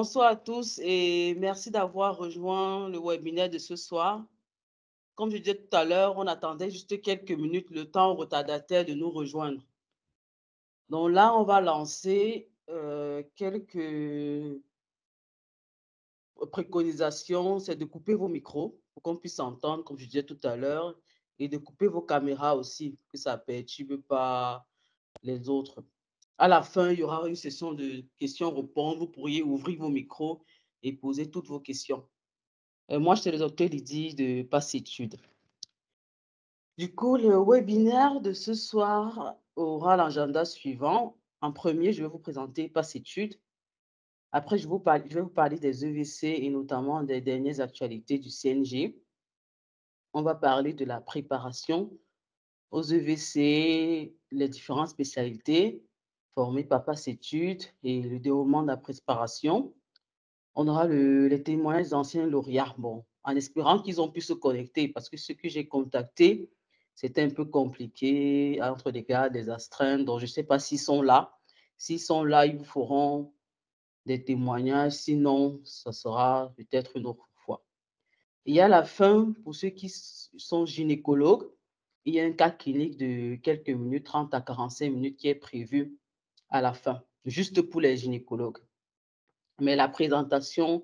Bonsoir à tous et merci d'avoir rejoint le webinaire de ce soir. Comme je disais tout à l'heure, on attendait juste quelques minutes le temps au retardataire de nous rejoindre. Donc là, on va lancer quelques préconisations. C'est de couper vos micros pour qu'on puisse entendre, comme je disais tout à l'heure, et de couper vos caméras aussi, pour que ça ne perturbe pas les autres. À la fin, il y aura une session de questions-réponses. Vous pourriez ouvrir vos micros et poser toutes vos questions. Moi, je suis le docteur Lydie de Passitude. Du coup, le webinaire de ce soir aura l'agenda suivant. En premier, je vais vous présenter Passitude. Après, je vais vous parler des EVC et notamment des dernières actualités du CNG. On va parler de la préparation aux EVC, les différentes spécialités formées par Passitude et le déroulement de la préparation. On aura les témoignages d'anciens lauréats, bon, en espérant qu'ils ont pu se connecter, parce que ceux que j'ai contactés, c'était un peu compliqué entre les gars, des astreintes, donc je ne sais pas s'ils sont là. S'ils sont là, ils vous feront des témoignages, sinon, ça sera peut-être une autre fois. Et à la fin, pour ceux qui sont gynécologues, il y a un cas clinique de quelques minutes, 30 à 45 minutes, qui est prévu à la fin, juste pour les gynécologues. Mais la présentation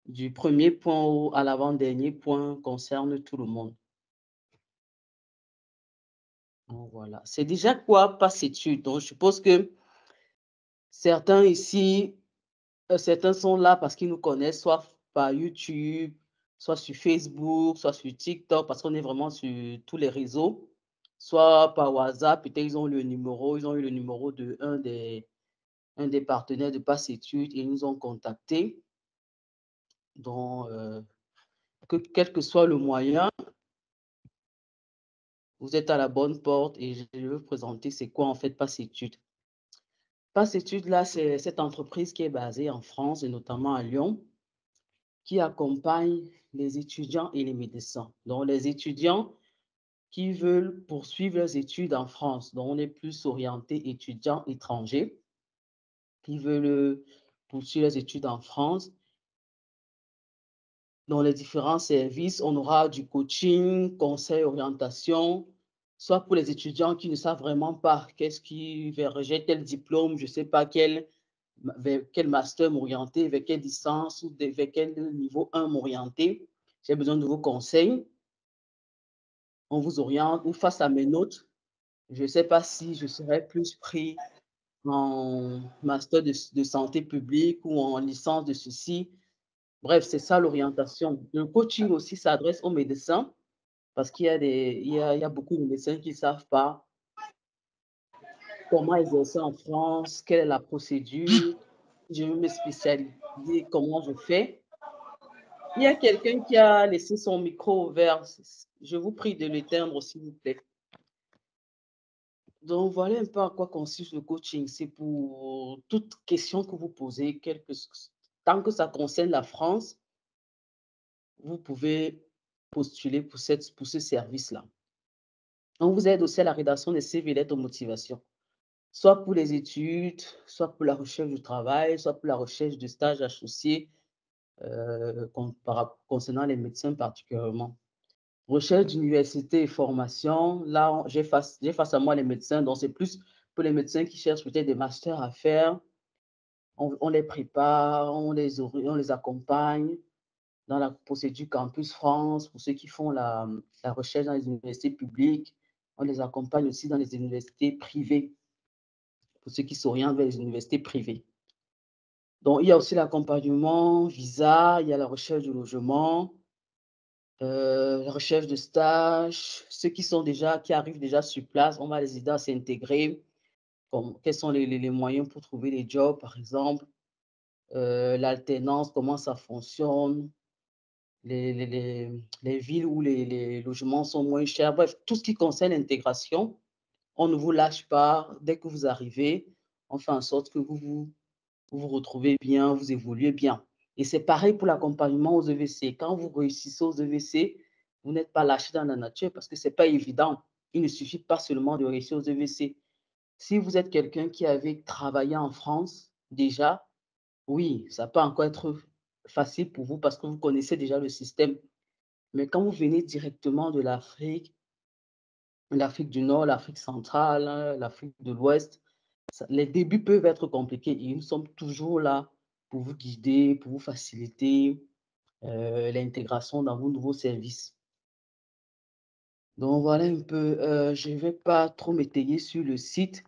du premier point à l'avant-dernier point concerne tout le monde. Donc voilà. C'est déjà quoi passe études? Donc je suppose que certains ici, certains sont là parce qu'ils nous connaissent, soit par YouTube, soit sur Facebook, soit sur TikTok, parce qu'on est vraiment sur tous les réseaux, soit par WhatsApp, peut-être ils ont le numéro, ils ont eu le numéro de un des partenaires de Passe Études et ils nous ont contactés. Donc, quel que soit le moyen, vous êtes à la bonne porte et je vais vous présenter c'est quoi en fait Passitude. Passitude, là, c'est cette entreprise qui est basée en France et notamment à Lyon, qui accompagne les étudiants et les médecins. Donc, les étudiants qui veulent poursuivre leurs études en France, donc on est plus orienté étudiants étrangers, qui veulent poursuivre leurs études en France. Dans les différents services, on aura du coaching, conseil, orientation, soit pour les étudiants qui ne savent vraiment pas qu'est-ce qui verrait tel diplôme, je ne sais pas vers quel master m'orienter, vers quelle licence ou vers quel niveau 1 m'orienter. J'ai besoin de vos conseils. On vous oriente ou face à mes notes. Je ne sais pas si je serais plus pris en master de santé publique ou en licence de ceci. Bref, c'est ça l'orientation. Le coaching aussi s'adresse aux médecins parce qu'il y a il y a beaucoup de médecins qui ne savent pas comment exercer en France, quelle est la procédure, je veux me spécialiser, comment je fais. Il y a quelqu'un qui a laissé son micro ouvert. Je vous prie de l'éteindre, s'il vous plaît. Donc, voilà un peu à quoi consiste le coaching. C'est pour toute question que vous posez, tant que ça concerne la France, vous pouvez postuler pour ce service-là. On vous aide aussi à la rédaction des CV, lettres de motivation, soit pour les études, soit pour la recherche du travail, soit pour la recherche de stages associés concernant les médecins particulièrement. Recherche d'université et formation, là, j'ai face à moi les médecins, donc c'est plus pour les médecins qui cherchent peut-être des masters à faire. On les prépare, on les accompagne dans la procédure Campus France, pour ceux qui font la recherche dans les universités publiques. On les accompagne aussi dans les universités privées, pour ceux qui s'orientent vers les universités privées. Donc, il y a aussi l'accompagnement, visa, il y a la recherche de logement, la recherche de stage. Ceux qui arrivent déjà sur place, on va les aider à s'intégrer. Quels sont les moyens pour trouver des jobs, par exemple, l'alternance, comment ça fonctionne, les villes où les logements sont moins chers. Bref, tout ce qui concerne l'intégration, on ne vous lâche pas. Dès que vous arrivez, on fait en sorte que vous vous retrouvez bien, vous évoluez bien. Et c'est pareil pour l'accompagnement aux EVC. Quand vous réussissez aux EVC, vous n'êtes pas lâché dans la nature parce que ce n'est pas évident. Il ne suffit pas seulement de réussir aux EVC. Si vous êtes quelqu'un qui avait travaillé en France déjà, Oui, ça peut encore être facile pour vous parce que vous connaissez déjà le système. Mais quand vous venez directement de l'Afrique du Nord, l'Afrique centrale, hein, l'Afrique de l'Ouest, les débuts peuvent être compliqués et nous sommes toujours là pour vous guider, pour vous faciliter l'intégration dans vos nouveaux services. Donc voilà un peu, je ne vais pas trop m'étayer sur le site.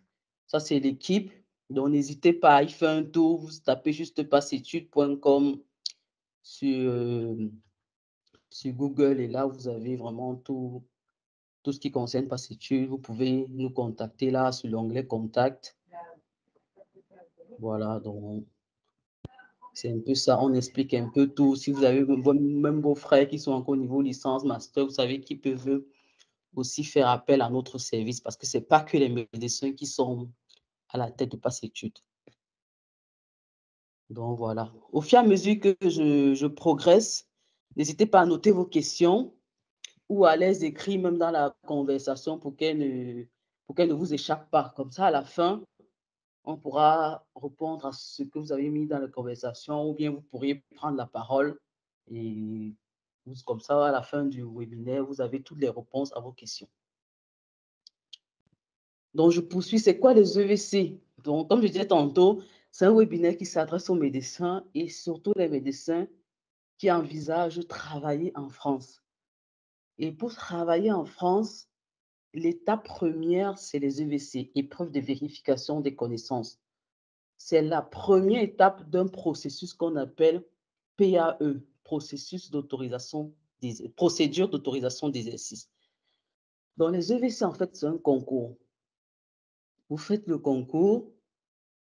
Ça, c'est l'équipe. Donc n'hésitez pas à y faire un tour. Vous tapez juste passetude.com sur, sur Google et là, vous avez vraiment tout ce qui concerne Passetude. Vous pouvez nous contacter là sur l'onglet Contact. Voilà, donc c'est un peu ça. On explique un peu tout. Si vous avez même vos frères qui sont encore au niveau licence, master, vous savez qu'ils peuvent aussi faire appel à notre service parce que ce n'est pas que les médecins qui sont à la tête de Passetude. Donc voilà. Au fur et à mesure que je progresse, n'hésitez pas à noter vos questions ou à les écrire même dans la conversation pour qu'elles ne vous échappent pas. Comme ça, à la fin, on pourra répondre à ce que vous avez mis dans la conversation ou bien vous pourriez prendre la parole et comme ça, à la fin du webinaire, vous avez toutes les réponses à vos questions. Donc, je poursuis. C'est quoi les EVC? Donc, comme je disais tantôt, c'est un webinaire qui s'adresse aux médecins et surtout les médecins qui envisagent de travailler en France. Et pour travailler en France, l'étape première, c'est les EVC, épreuves de vérification des connaissances. C'est la première étape d'un processus qu'on appelle PAE, procédure d'autorisation d'exercice. Dans les EVC, en fait, c'est un concours. Vous faites le concours,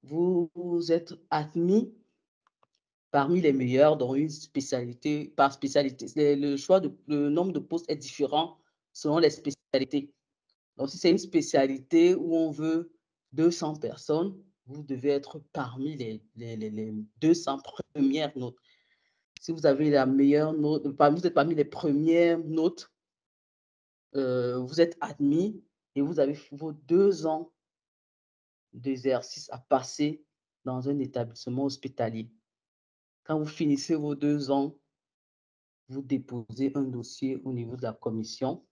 vous êtes admis parmi les meilleurs dans une spécialité, par spécialité. Le nombre de postes est différent selon les spécialités. Donc, si c'est une spécialité où on veut 200 personnes, vous devez être parmi les 200 premières notes. Si vous avez la meilleure note, vous êtes parmi les premières notes, vous êtes admis et vous avez vos 2 ans d'exercice à passer dans un établissement hospitalier. Quand vous finissez vos 2 ans, vous déposez un dossier au niveau de la commission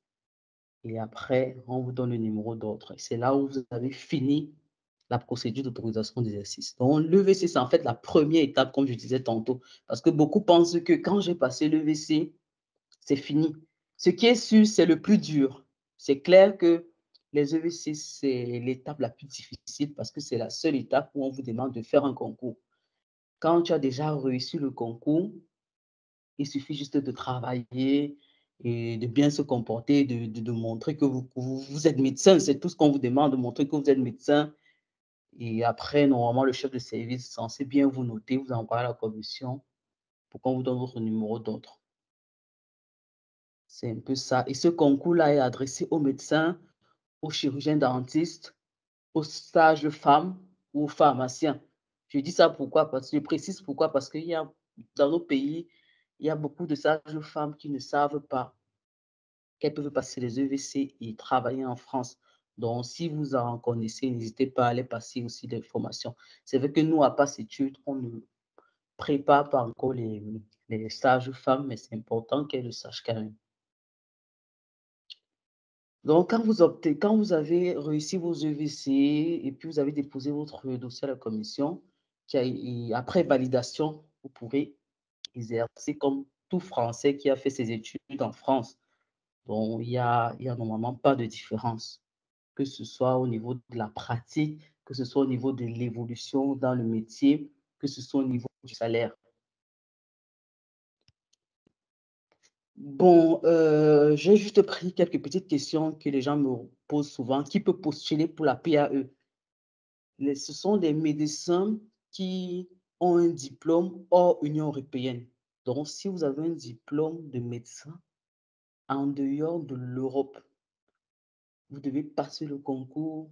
et après, on vous donne le numéro d'ordre. C'est là où vous avez fini la procédure d'autorisation d'exercice. Donc, l'EVC, c'est en fait la première étape, comme je disais tantôt, parce que beaucoup pensent que quand j'ai passé l'EVC, c'est fini. Ce qui est sûr, c'est le plus dur. C'est clair que les EVC, c'est l'étape la plus difficile parce que c'est la seule étape où on vous demande de faire un concours. Quand tu as déjà réussi le concours, il suffit juste de travailler et de bien se comporter, de montrer que vous êtes médecin. C'est tout ce qu'on vous demande, de montrer que vous êtes médecin. Et après, normalement, le chef de service est censé bien vous noter, vous envoyer à la commission pour qu'on vous donne votre numéro d'ordre. C'est un peu ça. Et ce concours-là est adressé aux médecins, aux chirurgiens dentistes, aux sages-femmes ou aux pharmaciens. Je dis ça pourquoi? Je précise pourquoi? Parce qu'il y a dans nos pays, il y a beaucoup de sages-femmes qui ne savent pas qu'elles peuvent passer les EVC et travailler en France. Donc, si vous en connaissez, n'hésitez pas à aller passer aussi des formations. C'est vrai que nous, à Passetude, on ne prépare pas encore les sages-femmes, mais c'est important qu'elles le sachent quand même. Donc, quand vous avez réussi vos EVC et puis vous avez déposé votre dossier à la commission, et après validation, vous pourrez exercer comme tout Français qui a fait ses études en France. Donc, il y a normalement pas de différence, que ce soit au niveau de la pratique, que ce soit au niveau de l'évolution dans le métier, que ce soit au niveau du salaire. Bon, j'ai juste pris quelques petites questions que les gens me posent souvent. Qui peut postuler pour la PAE? Ce sont des médecins qui ont un diplôme hors Union européenne. Donc, si vous avez un diplôme de médecin en dehors de l'Europe, vous devez passer le concours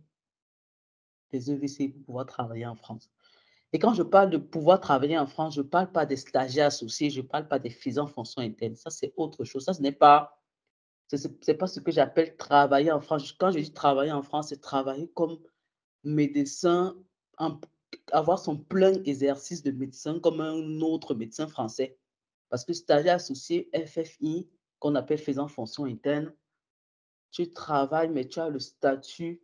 des EVC pour pouvoir travailler en France. Et quand je parle de pouvoir travailler en France, je ne parle pas des stagiaires associés, je ne parle pas des faisans en fonction interne. Ça, c'est autre chose. Ça, ce n'est pas, c'est pas ce que j'appelle travailler en France. Quand je dis travailler en France, c'est travailler comme médecin en, avoir son plein exercice de médecin comme un autre médecin français. Parce que stagiaire associé FFI, qu'on appelle faisant fonction interne, tu travailles, mais tu as le statut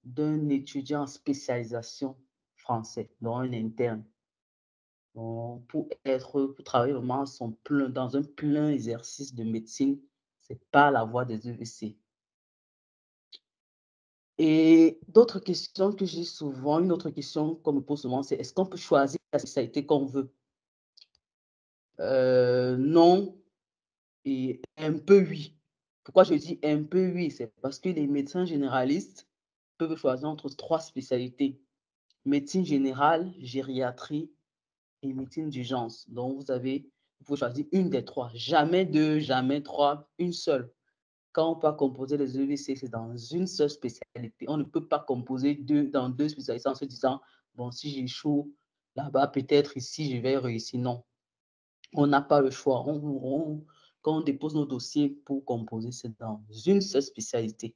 d'un étudiant en spécialisation français, donc un interne. Donc, pour travailler vraiment dans un plein exercice de médecine, c'est pas la voie des EVC. Et d'autres questions que j'ai souvent, une autre question qu'on me pose souvent, c'est est-ce qu'on peut choisir la spécialité qu'on veut? Non et un peu oui. Pourquoi je dis un peu oui? C'est parce que les médecins généralistes peuvent choisir entre 3 spécialités: médecine générale, gériatrie et médecine d'urgence. Donc vous pouvez choisir une des 3, jamais 2, jamais 3, une seule. Quand on peut composer les EVC, c'est dans une seule spécialité. On ne peut pas composer dans 2 spécialités en se disant: «Bon, si j'échoue là-bas, peut-être ici, je vais réussir». Non, on n'a pas le choix. Quand on dépose nos dossiers pour composer, c'est dans une seule spécialité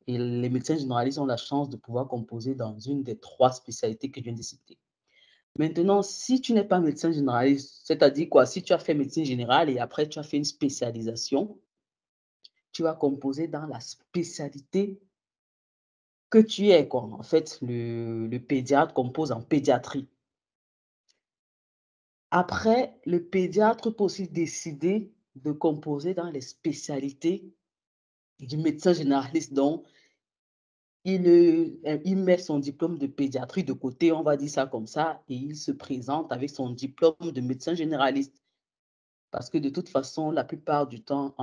et les médecins généralistes ont la chance de pouvoir composer dans une des 3 spécialités que je viens de citer. Maintenant, si tu n'es pas médecin généraliste, c'est-à-dire quoi? Si tu as fait médecine générale et après tu as fait une spécialisation, tu vas composer dans la spécialité que tu es, quoi. En fait, le pédiatre compose en pédiatrie. Après, le pédiatre peut aussi décider de composer dans les spécialités du médecin généraliste. Donc, il met son diplôme de pédiatrie de côté, on va dire ça comme ça, et il se présente avec son diplôme de médecin généraliste. Parce que de toute façon, la plupart du temps,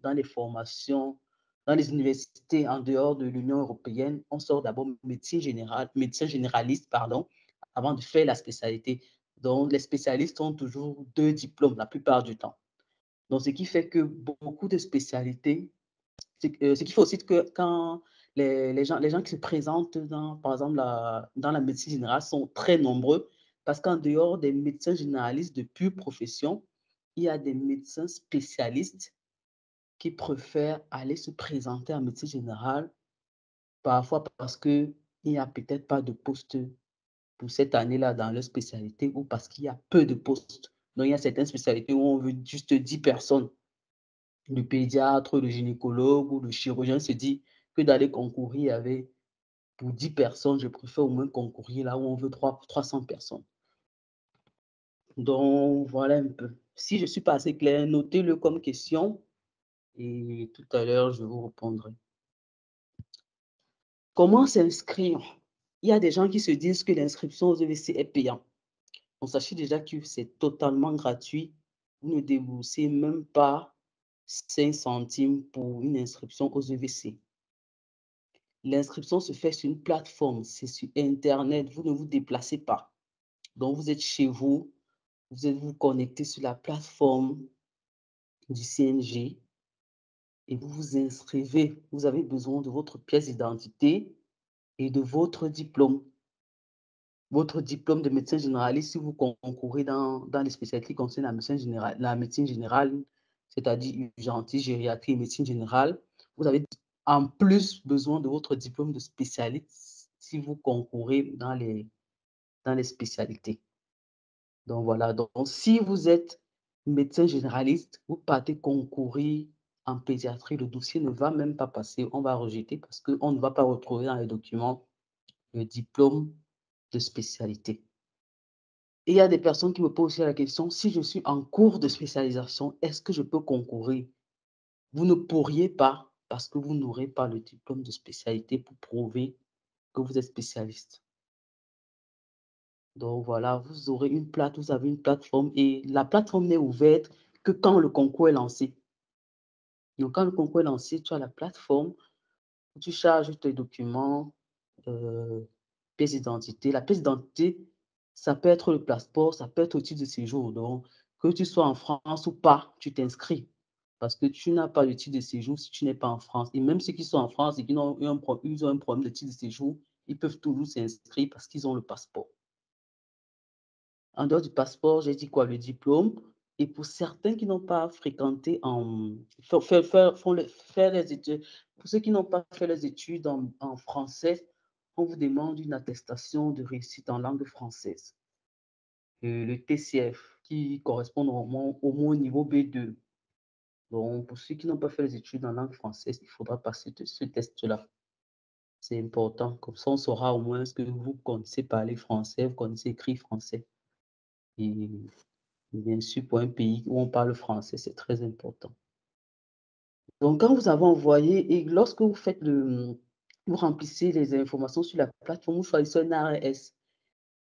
dans les formations, dans les universités en dehors de l'Union européenne, on sort d'abord médecin généraliste, pardon, avant de faire la spécialité. Donc, les spécialistes ont toujours 2 diplômes la plupart du temps. Donc, ce qui fait que beaucoup de spécialités, ce qui fait aussi que quand les gens qui se présentent par exemple, dans la médecine générale sont très nombreux parce qu'en dehors des médecins généralistes de pure profession, il y a des médecins spécialistes qui préfèrent aller se présenter en médecine générale, parfois parce qu'il n'y a peut-être pas de poste pour cette année-là dans leur spécialité ou parce qu'il y a peu de postes. Donc, il y a certaines spécialités où on veut juste 10 personnes. Le pédiatre, le gynécologue ou le chirurgien se dit que d'aller concourir avec pour 10 personnes, je préfère au moins concourir là où on veut 300 personnes. Donc, voilà un peu. Si je ne suis pas assez clair, notez-le comme question et tout à l'heure, je vous répondrai. Comment s'inscrire? Il y a des gens qui se disent que l'inscription aux EVC est payante. Donc, sachez déjà que c'est totalement gratuit. Vous ne déboursez même pas 5 centimes pour une inscription aux EVC. L'inscription se fait sur une plateforme, c'est sur internet, vous ne vous déplacez pas. Donc vous êtes chez vous, vous connectez sur la plateforme du CNG et vous vous inscrivez. Vous avez besoin de votre pièce d'identité et de votre diplôme. Votre diplôme de médecin généraliste, si vous concourez dans les spécialités qui concernent la médecine générale, c'est-à-dire urgentie, gériatrie et médecine générale, vous avez en plus besoin de votre diplôme de spécialiste si vous concourez dans les spécialités. Donc voilà, donc si vous êtes médecin généraliste, vous partez concourir en pédiatrie, le dossier ne va même pas passer, on va rejeter parce qu'on ne va pas retrouver dans les documents le diplôme de spécialité. Et il y a des personnes qui me posent aussi la question, si je suis en cours de spécialisation, est-ce que je peux concourir? Vous ne pourriez pas parce que vous n'aurez pas le diplôme de spécialité pour prouver que vous êtes spécialiste. Donc voilà, vous avez une plateforme et la plateforme n'est ouverte que quand le concours est lancé. Donc quand le concours est lancé, tu as la plateforme où tu charges tes documents, pièce d'identité. La pièce d'identité, ça peut être le passeport, ça peut être le titre de séjour. Donc, que tu sois en France ou pas, tu t'inscris. Parce que tu n'as pas le titre de séjour si tu n'es pas en France. Et même ceux qui sont en France et qui ont ils ont un problème de titre de séjour, ils peuvent toujours s'inscrire parce qu'ils ont le passeport. En dehors du passeport, j'ai dit quoi? Le diplôme. Et pour certains qui n'ont pas fréquenté faire les études, pour ceux qui n'ont pas fait les études en français, on vous demande une attestation de réussite en langue française, le TCF, qui correspond au moins au niveau B2. Donc, pour ceux qui n'ont pas fait les études en langue française, il faudra passer ce test-là. C'est important. Comme ça, on saura au moins ce que vous connaissez parler français, vous connaissez écrire français. Et bien sûr, pour un pays où on parle français, c'est très important. Donc, quand vous avez envoyé et lorsque vous faites vous remplissez les informations sur la plateforme, vous choisissez un ARS.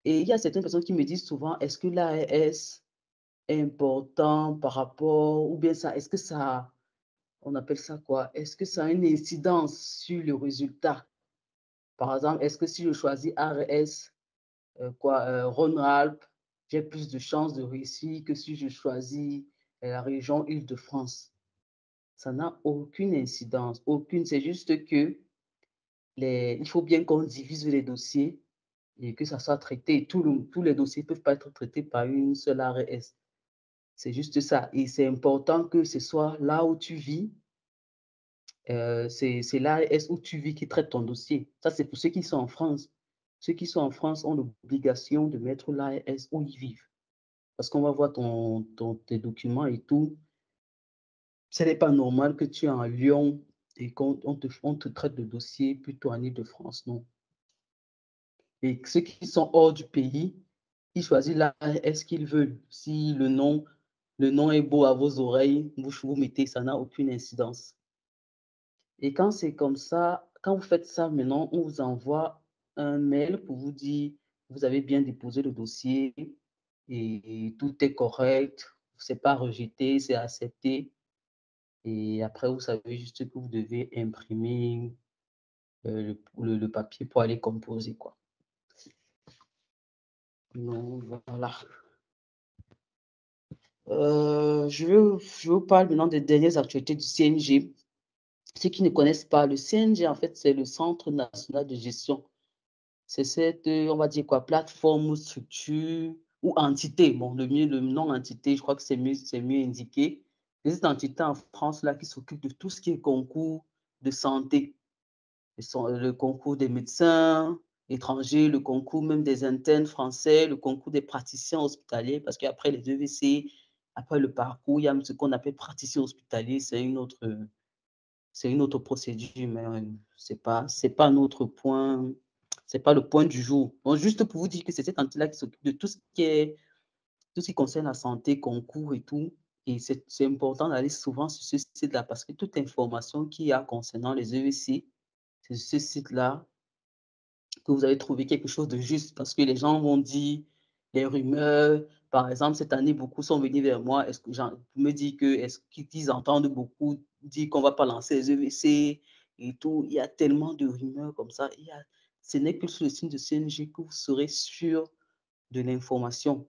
Et il y a certaines personnes qui me disent souvent, est-ce que l'ARS est important par rapport, ou bien ça, est-ce que ça, on appelle ça quoi? Est-ce que ça a une incidence sur le résultat? Par exemple, est-ce que si je choisis ARS, Rhône-Alpes, j'ai plus de chances de réussir que si je choisis la région Île-de-France? Ça n'a aucune incidence, aucune. C'est juste que il faut bien qu'on divise les dossiers et que ça soit traité. Tous les dossiers ne peuvent pas être traités par une seule ARS. C'est juste ça. Et c'est important que ce soit là où tu vis, c'est l'ARS où tu vis qui traite ton dossier. Ça, c'est pour ceux qui sont en France. Ceux qui sont en France ont l'obligation de mettre l'ARS où ils vivent. Parce qu'on va voir tes documents et tout. Ce n'est pas normal que tu es en Lyon et on te traite de dossier plutôt en Île-de-France, non. Et ceux qui sont hors du pays, ils choisissent l'ARS qu'ils veulent. Si le nom est beau à vos oreilles, vous mettez, ça n'a aucune incidence. Et quand c'est comme ça, quand vous faites ça maintenant, on vous envoie un mail pour vous dire vous avez bien déposé le dossier et tout est correct, c'est pas rejeté, c'est accepté. Et après, vous savez juste que vous devez imprimer le papier pour aller composer, quoi. Donc, voilà. Je vous parle maintenant des dernières actualités du CNG. Ceux qui ne connaissent pas, le CNG, en fait, c'est le Centre national de gestion. C'est cette, on va dire quoi, plateforme, structure ou entité. Bon, le nom entité, je crois que c'est mieux indiqué. C'est cette entité en France là qui s'occupe de tout ce qui est concours de santé. Le concours des médecins étrangers, le concours même des internes français, le concours des praticiens hospitaliers, parce qu'après les EVC, après le parcours, il y a ce qu'on appelle praticien hospitalier, c'est une autre procédure, mais c'est pas notre point, c'est pas le point du jour. Donc, juste pour vous dire que c'est cette entité-là qui s'occupe de tout ce qui concerne la santé, concours et tout. Et c'est important d'aller souvent sur ce site-là parce que toute information qu'il y a concernant les EVC, c'est ce site-là que vous allez trouver quelque chose de juste parce que les gens vont dire les rumeurs. Par exemple, cette année, beaucoup sont venus vers moi. Est-ce que me dit que est-ce qu'ils entendent beaucoup dire qu'on ne va pas lancer les EVC et tout. Il y a tellement de rumeurs comme ça. Ce n'est que sur le site de CNG que vous serez sûr de l'information.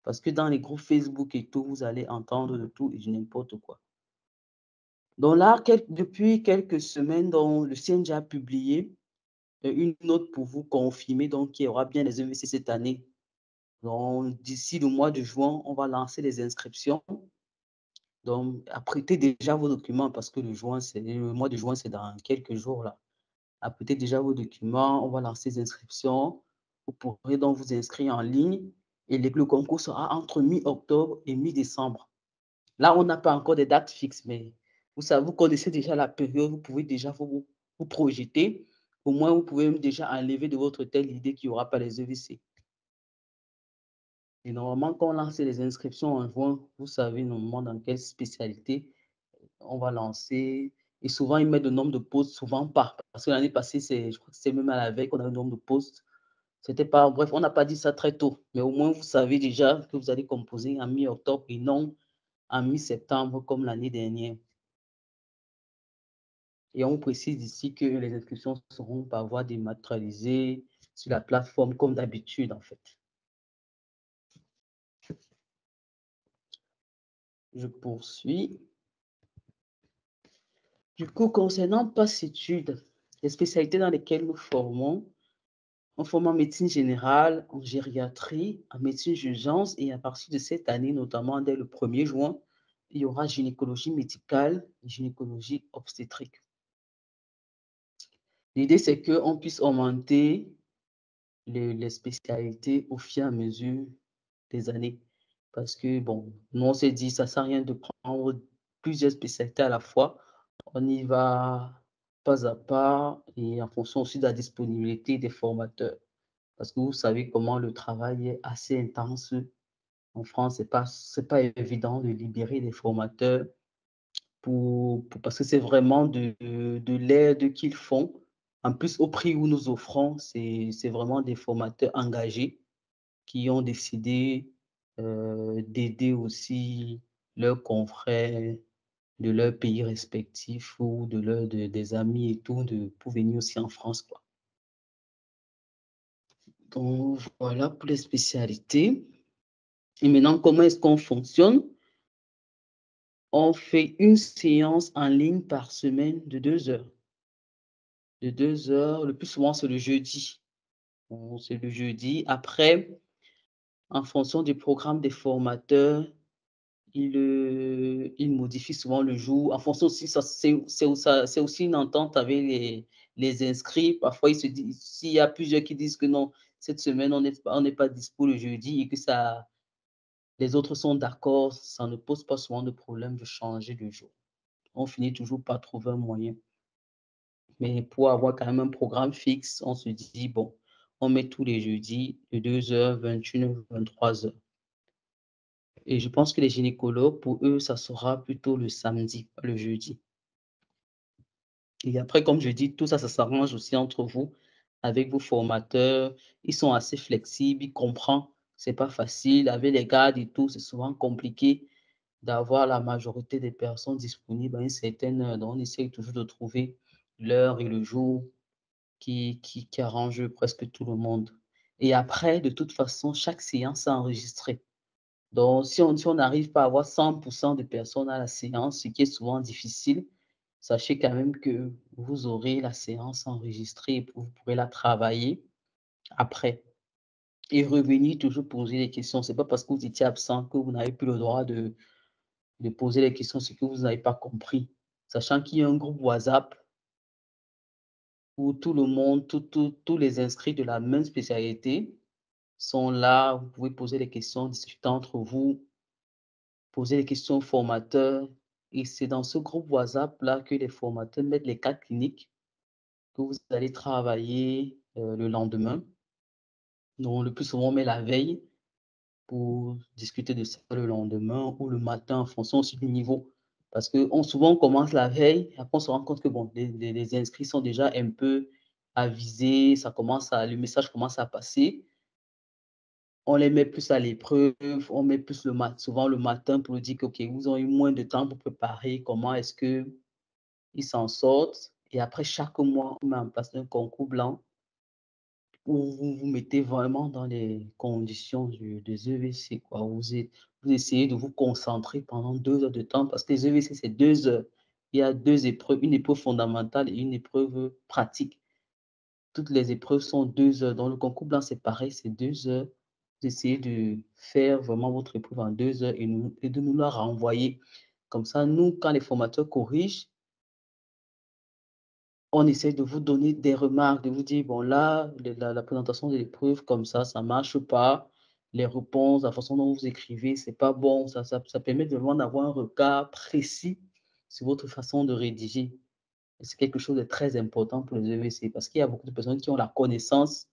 Parce que dans les groupes Facebook et tout, vous allez entendre de tout et de n'importe quoi. Donc là, depuis quelques semaines, le CNG a publié une note pour vous confirmer donc qu'il y aura bien les EVC cette année. Donc, d'ici le mois de juin, on va lancer les inscriptions. Donc, apprêtez déjà vos documents parce que le mois de juin, c'est dans quelques jours là. Apprêtez déjà vos documents, on va lancer les inscriptions. Vous pourrez donc vous inscrire en ligne et le concours sera entre mi-octobre et mi-décembre. Là, on n'a pas encore de dates fixes, mais vous savez, vous connaissez déjà la période, vous pouvez déjà vous projeter. Au moins, vous pouvez déjà enlever de votre tête l'idée qu'il n'y aura pas les EVC. Et normalement, quand on lance les inscriptions en juin, vous savez normalement dans quelle spécialité on va lancer. Et souvent, ils mettent le nombre de postes, souvent pas. Parce que l'année passée, je crois que c'est même à la veille qu'on a le nombre de postes. C'était pas, bref, on n'a pas dit ça très tôt. Mais au moins, vous savez déjà que vous allez composer en mi-octobre et non en mi-septembre comme l'année dernière. Et on précise ici que les inscriptions seront par voie dématérialisée sur la plateforme comme d'habitude, en fait. Je poursuis. Du coup, concernant PASS études, les spécialités dans lesquelles nous formons, on forme en médecine générale, en gériatrie, en médecine d'urgence et à partir de cette année, notamment dès le 1er juin, il y aura gynécologie médicale et gynécologie obstétrique. L'idée, c'est qu'on puisse augmenter les spécialités au fur et à mesure des années. Parce que, bon, nous, on s'est dit, ça ne sert à rien de prendre plusieurs spécialités à la fois. On y va pas à pas et en fonction aussi de la disponibilité des formateurs. Parce que vous savez comment le travail est assez intense en France. C'est pas évident de libérer des formateurs parce que c'est vraiment de l'aide qu'ils font. En plus, au prix où nous offrons, c'est vraiment des formateurs engagés qui ont décidé d'aider aussi leurs confrères de leur pays respectif ou des amis et tout, pour venir aussi en France, quoi. Donc, voilà pour les spécialités. Et maintenant, comment est-ce qu'on fonctionne? On fait une séance en ligne par semaine de 2 heures. De 2 heures, le plus souvent, c'est le jeudi. Bon, c'est le jeudi. Après, en fonction du programme des formateurs, ils modifient souvent le jour. En fonction aussi, c'est aussi une entente avec les inscrits. Parfois, ils se disent, s'il y a plusieurs qui disent que non, cette semaine, on n'est pas dispo le jeudi et que les autres sont d'accord, ça ne pose pas souvent de problème de changer de jour. On finit toujours par trouver un moyen. Mais pour avoir quand même un programme fixe, on se dit, bon, on met tous les jeudis de 2 heures, 21 23 heures. Et je pense que les gynécologues, pour eux, ça sera plutôt le samedi, pas le jeudi. Et après, comme je dis, tout ça, ça s'arrange aussi entre vous, avec vos formateurs. Ils sont assez flexibles, ils comprennent. C'est pas facile. Avec les gardes et tout, c'est souvent compliqué d'avoir la majorité des personnes disponibles à une certaine heure. Donc, on essaye toujours de trouver l'heure et le jour qui arrange presque tout le monde. Et après, de toute façon, chaque séance est enregistrée. Donc, si on n'arrive pas à avoir 100% de personnes à la séance, ce qui est souvent difficile, sachez quand même que vous aurez la séance enregistrée et vous pourrez la travailler après et revenir toujours poser des questions. C'est pas parce que vous étiez absent que vous n'avez plus le droit de poser les questions, ce que vous n'avez pas compris. Sachant qu'il y a un groupe WhatsApp où tout le monde, tous les inscrits de la même spécialité sont là. Vous pouvez poser des questions, discuter entre vous, poser des questions aux formateurs. Et c'est dans ce groupe WhatsApp-là que les formateurs mettent les cas cliniques que vous allez travailler le lendemain. Donc, le plus souvent, on met la veille pour discuter de ça le lendemain ou le matin en fonction aussi du niveau. Parce que souvent, on commence la veille, après on se rend compte que bon, les inscrits sont déjà un peu avisés, le message commence à passer. On les met plus à l'épreuve, on met plus souvent le matin pour dire que, OK, vous avez eu moins de temps pour préparer, comment est-ce qu'ils s'en sortent. Et après, chaque mois, on met en place un concours blanc où vous vous mettez vraiment dans les conditions des EVC, quoi. Vous essayez de vous concentrer pendant 2 heures de temps parce que les EVC, c'est 2 heures. Il y a 2 épreuves, une épreuve fondamentale et une épreuve pratique. Toutes les épreuves sont 2 heures. Dans le concours blanc, c'est pareil, c'est 2 heures. Vous essayez de faire vraiment votre épreuve en 2 heures et de nous la renvoyer. Comme ça, nous, quand les formateurs corrigent, on essaie de vous donner des remarques, de vous dire, bon là, la présentation de l'épreuve comme ça marche pas. Les réponses, la façon dont vous écrivez, c'est pas bon. Ça permet de vraiment d'avoir un regard précis sur votre façon de rédiger. Et c'est quelque chose de très important pour les EVC parce qu'il y a beaucoup de personnes qui ont la connaissance,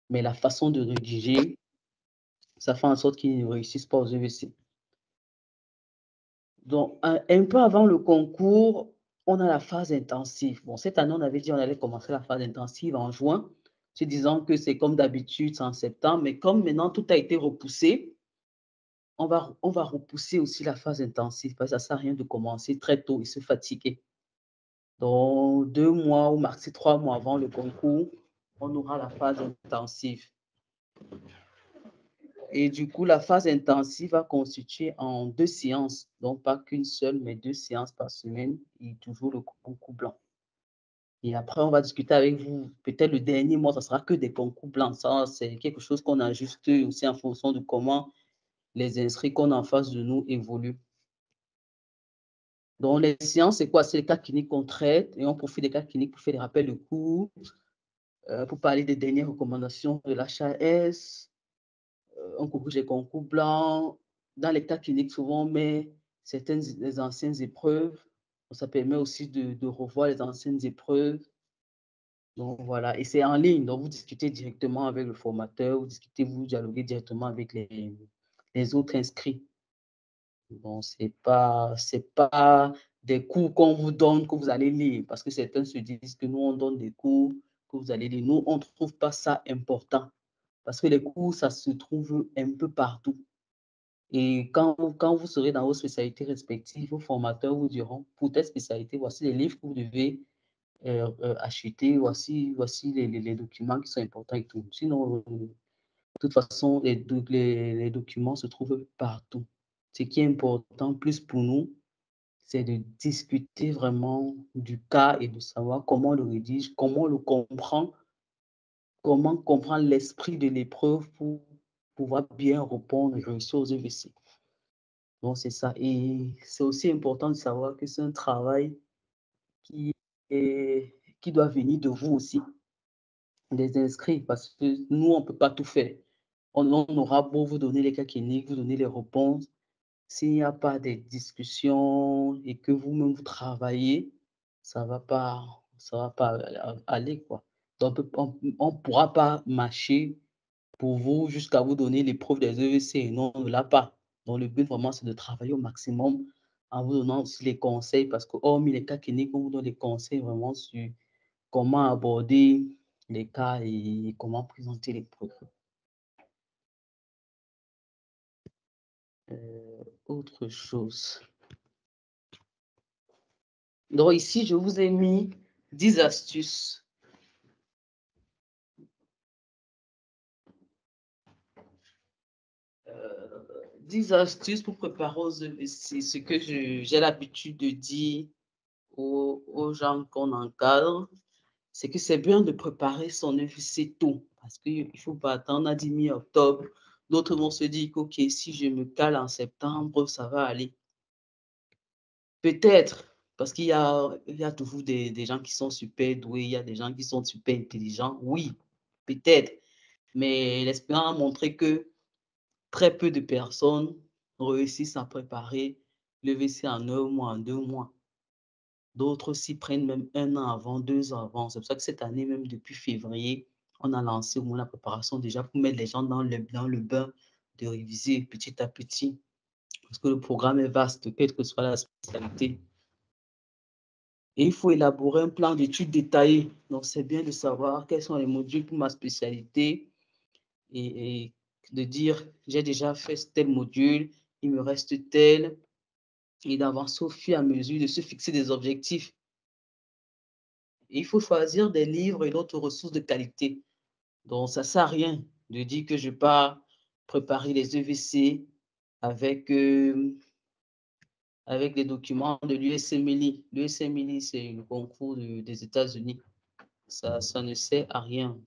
mais la façon de rédiger, ça fait en sorte qu'ils ne réussissent pas aux EVC. Donc, un peu avant le concours, on a la phase intensive. Bon, cette année, on avait dit on allait commencer la phase intensive en juin, se disant que c'est comme d'habitude, c'est en septembre, mais comme maintenant tout a été repoussé, on va repousser aussi la phase intensive parce que ça ne sert à rien de commencer très tôt et se fatiguer. Donc, 2 mois ou maxi 3 mois avant le concours, on aura la phase intensive. Et du coup, la phase intensive va constituer en 2 séances, donc pas qu'une seule, mais 2 séances par semaine et toujours le concours blanc. Et après, on va discuter avec vous. Peut-être le dernier mois, ça sera que des concours blancs. Ça, c'est quelque chose qu'on ajuste aussi en fonction de comment les inscrits qu'on a en face de nous évoluent. Donc, les séances, c'est quoi? C'est les cas cliniques qu'on traite et on profite des cas cliniques pour faire des rappels de cours, pour parler des dernières recommandations de l'HAS, on corrige les concours blancs. Dans les cas cliniques, souvent, on met certaines les anciennes épreuves. Ça permet aussi de revoir les anciennes épreuves. Donc voilà, et c'est en ligne, donc vous discutez directement avec le formateur, vous dialoguez directement avec les autres inscrits. Bon, c'est pas des cours qu'on vous donne, que vous allez lire, parce que certains se disent que nous, on donne des cours que vous allez lire. Nous, on ne trouve pas ça important, parce que les cours, ça se trouve un peu partout. Et quand vous serez dans vos spécialités respectives, vos formateurs vous diront, pour telle spécialité, voici les livres que vous devez acheter, voici les documents qui sont importants et tout. Sinon, de toute façon, les documents se trouvent partout. Ce qui est important plus pour nous, c'est de discuter vraiment du cas et de savoir comment on le rédige, comment on le comprend, comment comprendre l'esprit de l'épreuve pour pouvoir bien répondre et réussir aux EVC. Donc, c'est ça. Et c'est aussi important de savoir que c'est un travail qui, qui doit venir de vous aussi, des inscrits, parce que nous, on ne peut pas tout faire. On aura beau vous donner les cas cliniques, vous donner les réponses. S'il n'y a pas de discussions et que vous-même vous travaillez, ça va pas aller, quoi. Donc, on ne pourra pas marcher pour vous jusqu'à vous donner les preuves des EVC. Non, on ne l'a pas. Donc, le but vraiment, c'est de travailler au maximum en vous donnant aussi les conseils parce que, hormis les cas cliniques, on vous donne des conseils vraiment sur comment aborder les cas et comment présenter les preuves. Autre chose. Donc, ici, je vous ai mis 10 astuces. 10 astuces pour préparer aux EVC. Ce que j'ai l'habitude de dire aux gens qu'on encadre, c'est que c'est bien de préparer son EVC tôt. Parce qu'il ne faut pas attendre à 10 mi-octobre. D'autres vont se dire que, OK, si je me cale en septembre, ça va aller. Peut-être, parce qu'il y a toujours des gens qui sont super doués, il y a des gens qui sont super intelligents. Oui, peut-être. Mais l'expérience a montré que très peu de personnes réussissent à préparer le VC en 1 mois, en 2 mois. D'autres s'y prennent même 1 an avant, 2 ans avant. C'est pour ça que cette année, même depuis février, on a lancé au moins la préparation déjà pour mettre les gens dans le bain de réviser petit à petit. Parce que le programme est vaste, quelle que soit la spécialité. Et il faut élaborer un plan d'études détaillé. Donc, c'est bien de savoir quels sont les modules pour ma spécialité et de dire, j'ai déjà fait tel module, il me reste tel, et d'avancer au fur et à mesure, de se fixer des objectifs. Et il faut choisir des livres et d'autres ressources de qualité. Donc, ça ne sert à rien de dire que je ne vais pas préparer les EVC avec, avec des documents de l'USMLI. L'USMLI, c'est le concours des États-Unis. Ça ne sert à rien.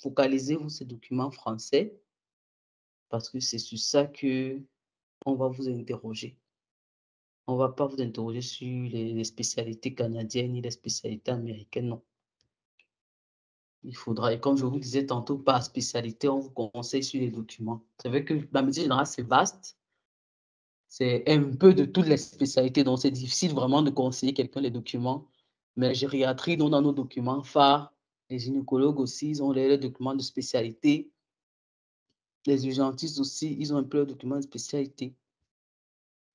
Focalisez-vous sur ces documents français parce que c'est sur ça qu'on va vous interroger. On ne va pas vous interroger sur les spécialités canadiennes ni les spécialités américaines, non. Il faudra, et comme je vous disais tantôt, par spécialité, on vous conseille sur les documents. C'est vrai que la médecine générale, c'est vaste. C'est un peu de toutes les spécialités, donc c'est difficile vraiment de conseiller quelqu'un les documents. Mais la gériatrie, nous, dans nos documents phares, les gynécologues aussi, ils ont les documents de spécialité. Les urgentistes aussi, ils ont un peu leurs documents de spécialité.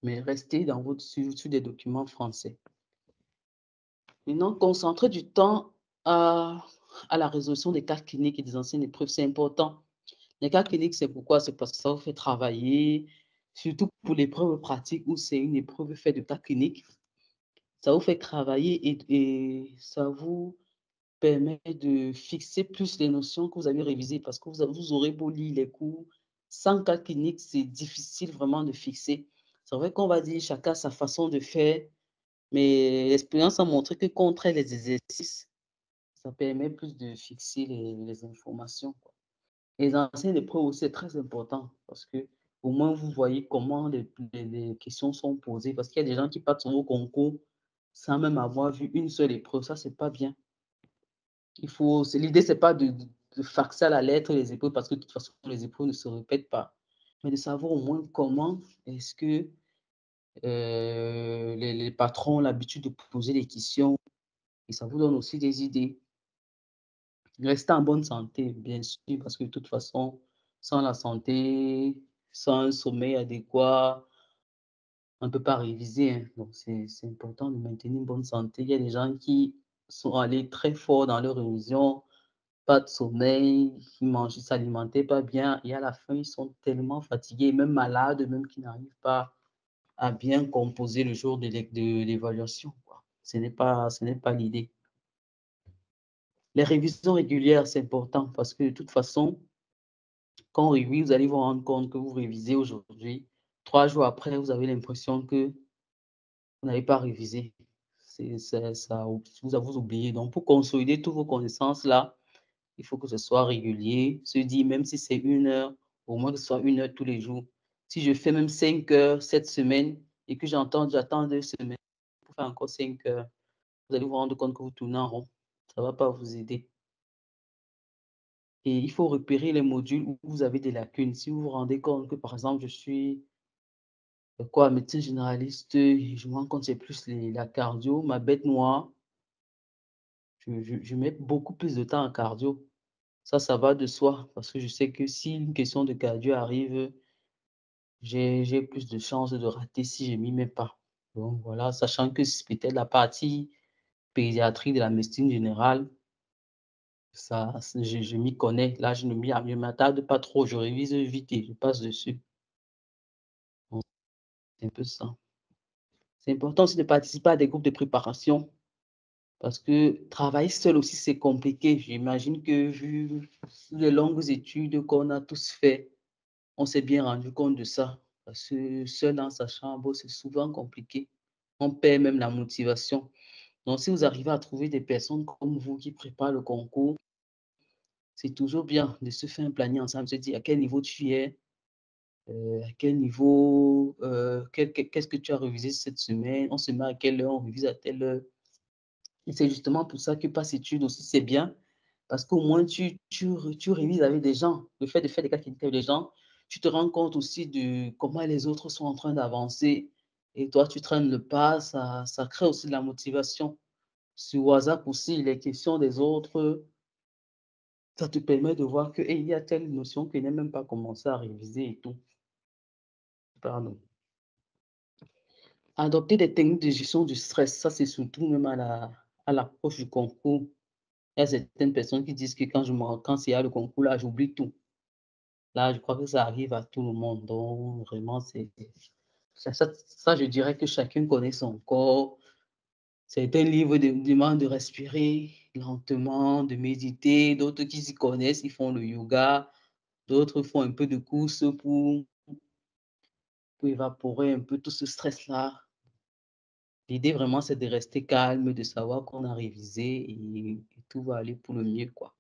Mais restez dans sur des documents français. Maintenant, concentrer du temps à la résolution des cas cliniques et des anciennes épreuves, c'est important. Les cas cliniques, c'est pourquoi? C'est parce que ça vous fait travailler, surtout pour l'épreuve pratique où c'est une épreuve faite de cas cliniques. Ça vous fait travailler et ça vous permet de fixer plus les notions que vous avez révisées parce que vous aurez beau lire les cours. Sans cas clinique, c'est difficile vraiment de fixer. C'est vrai qu'on va dire chacun sa façon de faire, mais l'expérience a montré que contre les exercices, ça permet plus de fixer les informations, quoi. Les anciennes épreuves aussi, c'est très important parce que Au moins, vous voyez comment les questions sont posées parce qu'il y a des gens qui partent sur vos concours sans même avoir vu une seule épreuve. Ça, c'est pas bien. L'idée, c'est pas de faxer à la lettre les épreuves parce que de toute façon, les épreuves ne se répètent pas. Mais de savoir au moins comment est-ce que les patrons ont l'habitude de poser des questions et ça vous donne aussi des idées. Rester en bonne santé, bien sûr, parce que de toute façon, sans la santé, sans un sommeil adéquat, on ne peut pas réviser, hein. Donc c'est important de maintenir une bonne santé. Il y a des gens qui sont allés très fort dans leur révision, pas de sommeil, ils mangent, ils s'alimentaient pas bien et à la fin, ils sont tellement fatigués, même malades, même qui n'arrivent pas à bien composer le jour de l'évaluation, quoi. Ce n'est pas l'idée. Les révisions régulières, c'est important parce que de toute façon, quand on révise, vous allez vous rendre compte que vous révisez aujourd'hui. 3 jours après, vous avez l'impression que vous n'avez pas révisé. Ça vous oubliez. Donc pour consolider toutes vos connaissances là, il faut que ce soit régulier. Se dire même si c'est 1 heure, au moins que ce soit 1 heure tous les jours. Si je fais même 5 heures cette semaine et que j'attends 2 semaines pour faire encore 5 heures, vous allez vous rendre compte que vous tournez en rond. Ça ne va pas vous aider. Et il faut repérer les modules où vous avez des lacunes. Si vous vous rendez compte que, par exemple, je suis médecin généraliste, et je me rends compte que c'est plus la cardio, ma bête noire, je mets beaucoup plus de temps en cardio. Ça va de soi, parce que je sais que si une question de cardio arrive, j'ai plus de chances de rater si je m'y mets pas. Donc voilà, sachant que c'est peut-être la partie pédiatrie de la médecine générale, je m'y connais. Là, je ne m'attarde pas trop, je révise vite et je passe dessus. Donc, c'est un peu ça. C'est important aussi de participer à des groupes de préparation parce que travailler seul aussi, c'est compliqué. J'imagine que vu les longues études qu'on a tous fait, on s'est bien rendu compte de ça. Parce que seul dans sa chambre, c'est souvent compliqué. On perd même la motivation. Donc, si vous arrivez à trouver des personnes comme vous qui préparent le concours, c'est toujours bien de se faire un planning ensemble, se dire à quel niveau tu es, à quel niveau, qu'est-ce que tu as révisé cette semaine, on se met à quelle heure, on révise à telle heure. Et c'est justement pour ça que Pass Études aussi, c'est bien, parce qu'au moins tu révises avec des gens. Le fait de faire des cas cliniques avec des gens, tu te rends compte aussi de comment les autres sont en train d'avancer et toi, tu traînes le pas, ça crée aussi de la motivation. Sur WhatsApp aussi, les questions des autres, ça te permet de voir que, il y a telle notion que je n'ai même pas commencé à réviser et tout. Pardon. Adopter des techniques de gestion du stress, ça c'est surtout même à l'approche du concours. Il y a certaines personnes qui disent que quand il y a le concours là, j'oublie tout. Là, je crois que ça arrive à tout le monde. Donc vraiment, ça, je dirais que chacun connaît son corps. Certains livres demandent de respirer lentement, de méditer. D'autres qui s'y connaissent, ils font le yoga. D'autres font un peu de course pour évaporer un peu tout ce stress-là. L'idée vraiment, c'est de rester calme, de savoir qu'on a révisé et tout va aller pour le mieux, quoi.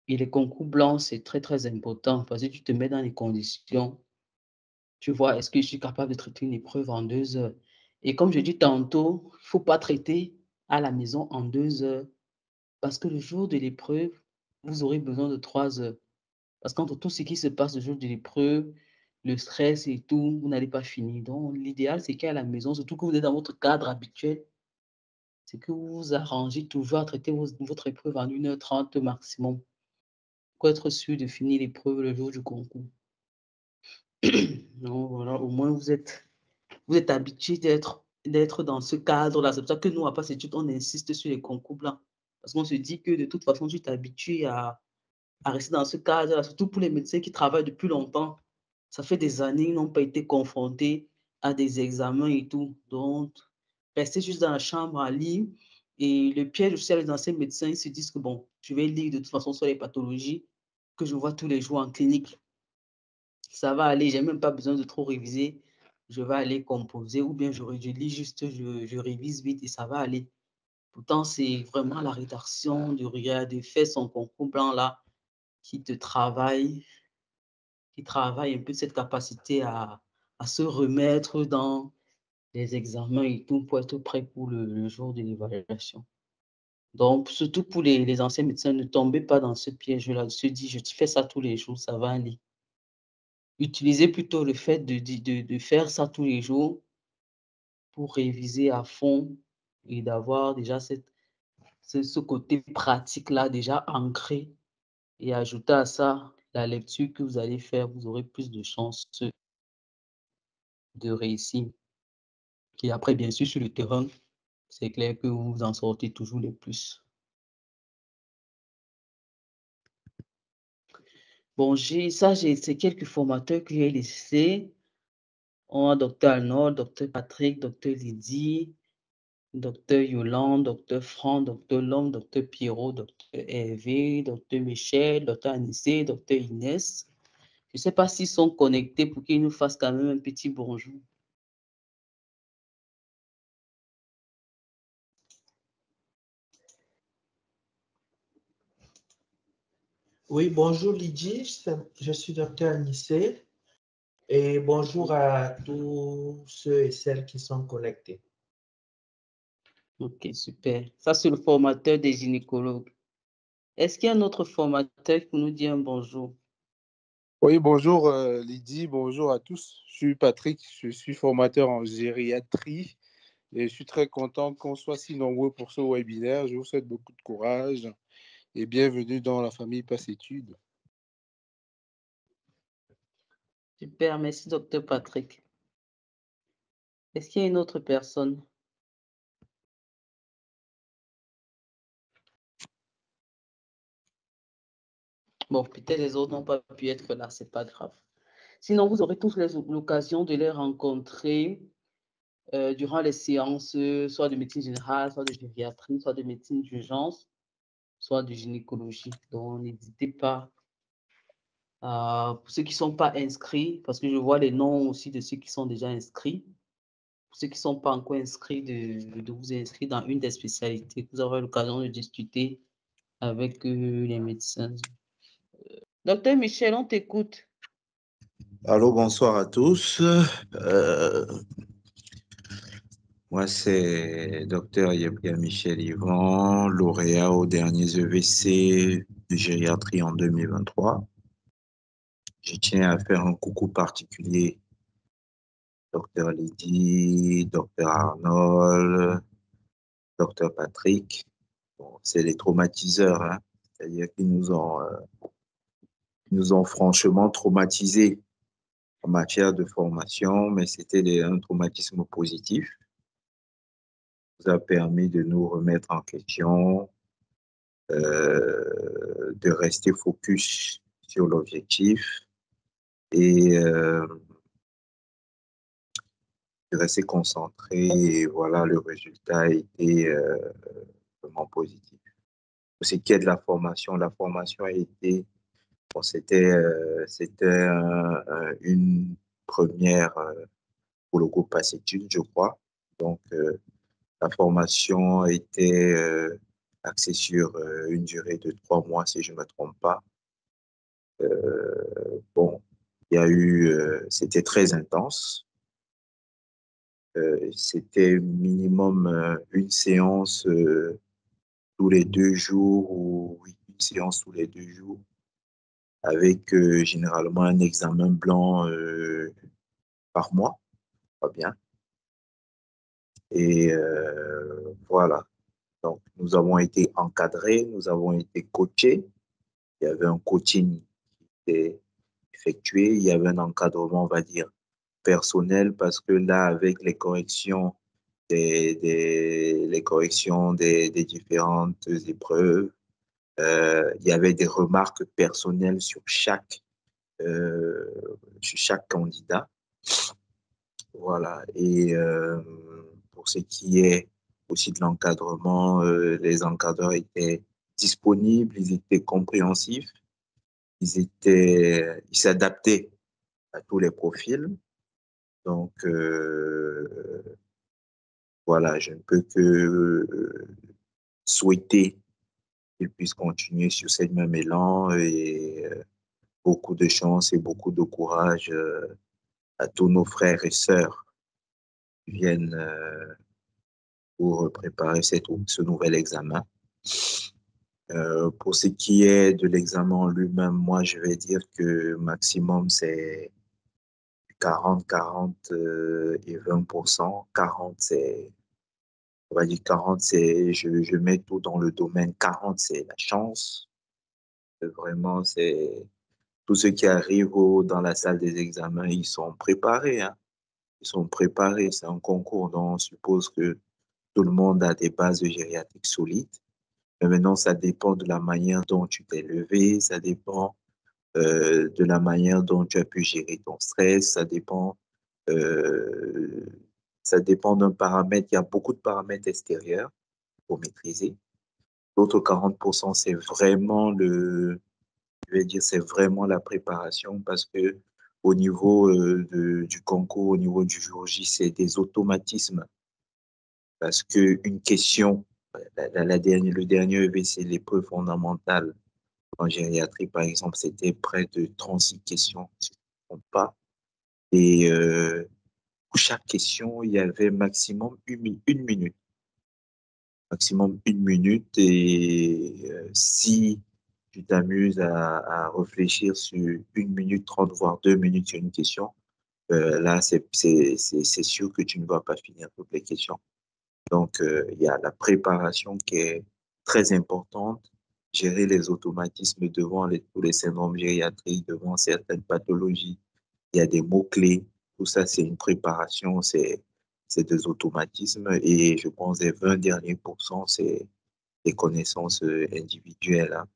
Et les concours blancs, c'est très, très important parce que tu te mets dans les conditions, tu vois, est-ce que je suis capable de traiter une épreuve en 2 heures? Et comme je dis tantôt, il ne faut pas traiter à la maison en 2 heures parce que le jour de l'épreuve, vous aurez besoin de 3 heures. Parce qu'entre tout ce qui se passe le jour de l'épreuve, le stress et tout, vous n'allez pas finir. Donc l'idéal, c'est qu'à la maison, surtout que vous êtes dans votre cadre habituel, c'est que vous vous arrangez toujours à traiter votre épreuve en 1 h 30 maximum pour être sûr de finir l'épreuve le jour du concours. Donc voilà, au moins vous êtes habitué d'être dans ce cadre-là. C'est pour ça que nous, à Pass Études, on insiste sur les concours blancs. Parce qu'on se dit que de toute façon, tu t'habitues à rester dans ce cadre-là, surtout pour les médecins qui travaillent depuis longtemps. Ça fait des années, ils n'ont pas été confrontés à des examens et tout. Donc, rester juste dans la chambre à lire. Et le piège aussi avec les anciens médecins, ils se disent que bon, je vais lire de toute façon sur les pathologies que je vois tous les jours en clinique. Ça va aller, j'ai même pas besoin de trop réviser. Je vais aller composer ou bien je lis juste, je révise vite et ça va aller. Pourtant, c'est vraiment la rédaction, de regarder, faire son concours blanc là, qui te travaille qui travaille un peu cette capacité à se remettre dans les examens et tout pour être prêt pour le jour de l'évaluation. Donc, surtout pour les anciens médecins, ne tombez pas dans ce piège-là, de se dire: «Je fais ça tous les jours, ça va aller». Utilisez plutôt le fait de faire ça tous les jours pour réviser à fond et d'avoir déjà ce côté pratique-là déjà ancré et ajouter à ça la lecture que vous allez faire, vous aurez plus de chances de réussir. Et après, bien sûr, sur le terrain, c'est clair que vous vous en sortez toujours le plus. Bon, c'est quelques formateurs que j'ai laissés. On a docteur Arnold, docteur Patrick, docteur Lydie, docteur Yolande, docteur Franck, docteur Lhomme, docteur Pierrot, docteur Hervé, docteur Michel, docteur Anissé, docteur Inès. Je ne sais pas s'ils sont connectés pour qu'ils nous fassent quand même un petit bonjour. Oui, bonjour Lydie, je suis docteur Anissé et bonjour à tous ceux et celles qui sont connectés. Ok, super. Ça, c'est le formateur des gynécologues. Est-ce qu'il y a un autre formateur qui nous dit un bonjour? Oui, bonjour Lydie, bonjour à tous. Je suis Patrick, je suis formateur en gériatrie et je suis très content qu'on soit si nombreux pour ce webinaire. Je vous souhaite beaucoup de courage et bienvenue dans la famille Passe Études. Super, merci docteur Patrick. Est-ce qu'il y a une autre personne? Bon, peut-être les autres n'ont pas pu être là, c'est pas grave. Sinon, vous aurez tous l'occasion de les rencontrer durant les séances, soit de médecine générale, soit de gériatrie, soit de médecine d'urgence, soit de gynécologie. Donc, n'hésitez pas. Pour ceux qui ne sont pas inscrits, parce que je vois les noms aussi de ceux qui sont déjà inscrits. Pour ceux qui ne sont pas encore inscrits, de vous inscrire dans une des spécialités. Vous aurez l'occasion de discuter avec les médecins. Docteur Michel, on t'écoute. Allô, bonsoir à tous. Moi, c'est Dr Yebria Michel Yvan, lauréat aux derniers EVC de gériatrie en 2023. Je tiens à faire un coucou particulier, Dr Lydie, Dr Arnold, Dr Patrick. Bon, c'est les traumatiseurs, hein, c'est-à-dire qu'ils nous ont franchement traumatisés en matière de formation, mais c'était un traumatisme positif. Nous a permis de nous remettre en question, de rester focus sur l'objectif et de rester concentré. Et voilà, le résultat a été vraiment positif. Pour ce qui est de la formation a été, bon, c'était une première pour le groupe Passe Études, je crois. Donc, la formation était axée sur une durée de 3 mois, si je ne me trompe pas. Bon, il y a eu, c'était très intense. C'était minimum une séance tous les 2 jours ou oui, une séance tous les 2 jours avec généralement un examen blanc par mois, pas bien. Et voilà. Donc, nous avons été encadrés, nous avons été coachés. Il y avait un coaching qui était effectué, il y avait un encadrement, on va dire, personnel, parce que là, avec les corrections des différentes épreuves, il y avait des remarques personnelles sur chaque candidat. Voilà. Et pour ce qui est aussi de l'encadrement, les encadreurs étaient disponibles, ils étaient compréhensifs, ils s'adaptaient à tous les profils. Donc, voilà, je ne peux que souhaiter qu'ils puissent continuer sur cette même élan et beaucoup de chance et beaucoup de courage à tous nos frères et sœurs qui viennent pour préparer ce nouvel examen. Pour ce qui est de l'examen en lui-même, moi, je vais dire que maximum, c'est 40, 40 et 20%. 40, on va dire 40, je mets tout dans le domaine. 40, c'est la chance. Vraiment, c'est tous ceux qui arrivent dans la salle des examens, ils sont préparés, hein. Ils sont préparés. C'est un concours, donc on suppose que tout le monde a des bases gériatriques solides. Mais maintenant, ça dépend de la manière dont tu t'es levé, ça dépend de la manière dont tu as pu gérer ton stress, euh, ça dépend d'un paramètre. Il y a beaucoup de paramètres extérieurs pour maîtriser. L'autre 40%, c'est vraiment je vais dire, c'est vraiment la préparation parce que au niveau du concours, au niveau du jour J, c'est des automatismes. Parce qu'une question, le dernier EVC, l'épreuve fondamentale en gériatrie, par exemple, c'était près de 36 questions, si je ne me trompe pas. Et pour chaque question, il y avait maximum une minute. Maximum une minute. Et si tu t'amuses à réfléchir sur 1 minute 30, voire 2 minutes sur une question, là, c'est sûr que tu ne vas pas finir toutes les questions. Donc, il y a la préparation qui est très importante, gérer les automatismes devant tous les syndromes gériatriques, devant certaines pathologies. Il y a des mots-clés. Tout ça, c'est une préparation, c'est des automatismes. Et je pense les 20 derniers pourcents, c'est des connaissances individuelles, hein.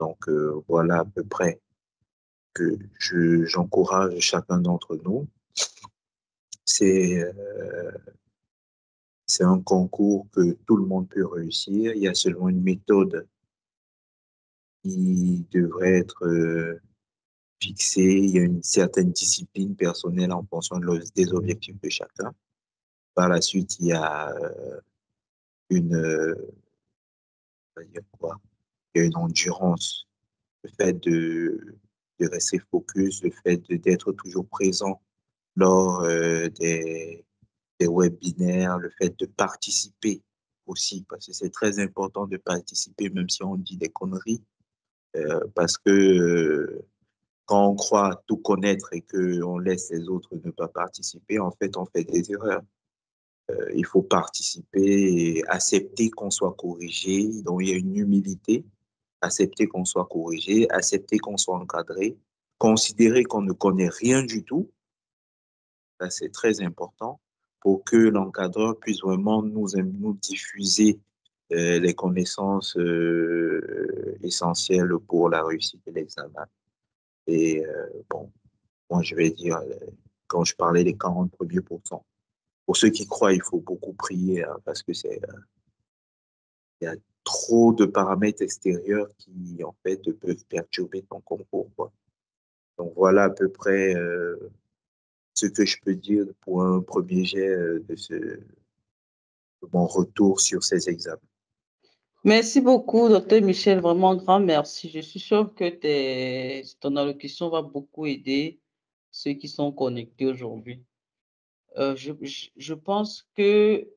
Donc, voilà à peu près que j'encourage chacun d'entre nous. C'est C'est un concours que tout le monde peut réussir. Il y a seulement une méthode qui devrait être fixée. Il y a une certaine discipline personnelle en fonction des objectifs de chacun. Par la suite, il y a on va dire quoi? Il y a une endurance, le fait de rester focus, le fait d'être toujours présent lors des webinaires, le fait de participer aussi, parce que c'est très important de participer, même si on dit des conneries, parce que quand on croit tout connaître et qu'on laisse les autres ne pas participer, en fait, on fait des erreurs. Il faut participer et accepter qu'on soit corrigé. Donc, il y a une humilité, accepter qu'on soit corrigé, accepter qu'on soit encadré, considérer qu'on ne connaît rien du tout. Ça, c'est très important pour que l'encadreur puisse vraiment nous diffuser les connaissances essentielles pour la réussite de l'examen. Et bon, moi, je vais dire, quand je parlais des 40 premiers pourcents, pour ceux qui croient, il faut beaucoup prier, hein, parce que il y a trop de paramètres extérieurs qui, en fait, peuvent perturber ton concours, quoi. Donc, voilà à peu près ce que je peux dire pour un premier jet de mon retour sur ces examens. Merci beaucoup, docteur Michel. Vraiment, grand merci. Je suis sûre que ton allocution va beaucoup aider ceux qui sont connectés aujourd'hui. Je pense que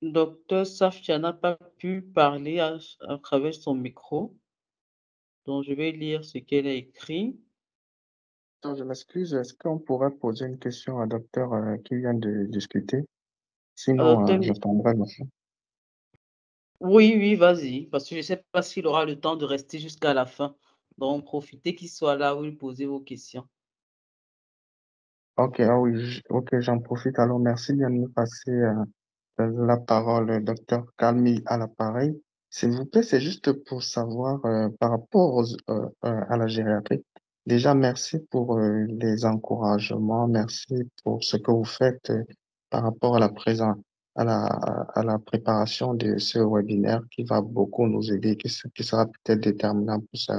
docteur Safia n'a pas pu parler à travers son micro. Donc, je vais lire ce qu'elle a écrit. Je m'excuse, est-ce qu'on pourrait poser une question à docteur qui vient de discuter? Sinon, Docteur, j'attendrai le fond. oui, oui, vas-y, parce que je ne sais pas s'il aura le temps de rester jusqu'à la fin. Donc, profitez qu'il soit là où il posez vos questions. Ok, ah oui, ok, j'en profite. Alors, merci de me passer la parole, docteur Calmi, à l'appareil. S'il vous plaît, c'est juste pour savoir par rapport à la gériatrie. Déjà, merci pour les encouragements, merci pour ce que vous faites par rapport à à la préparation de ce webinaire qui va beaucoup nous aider, qui sera peut-être déterminant pour ça.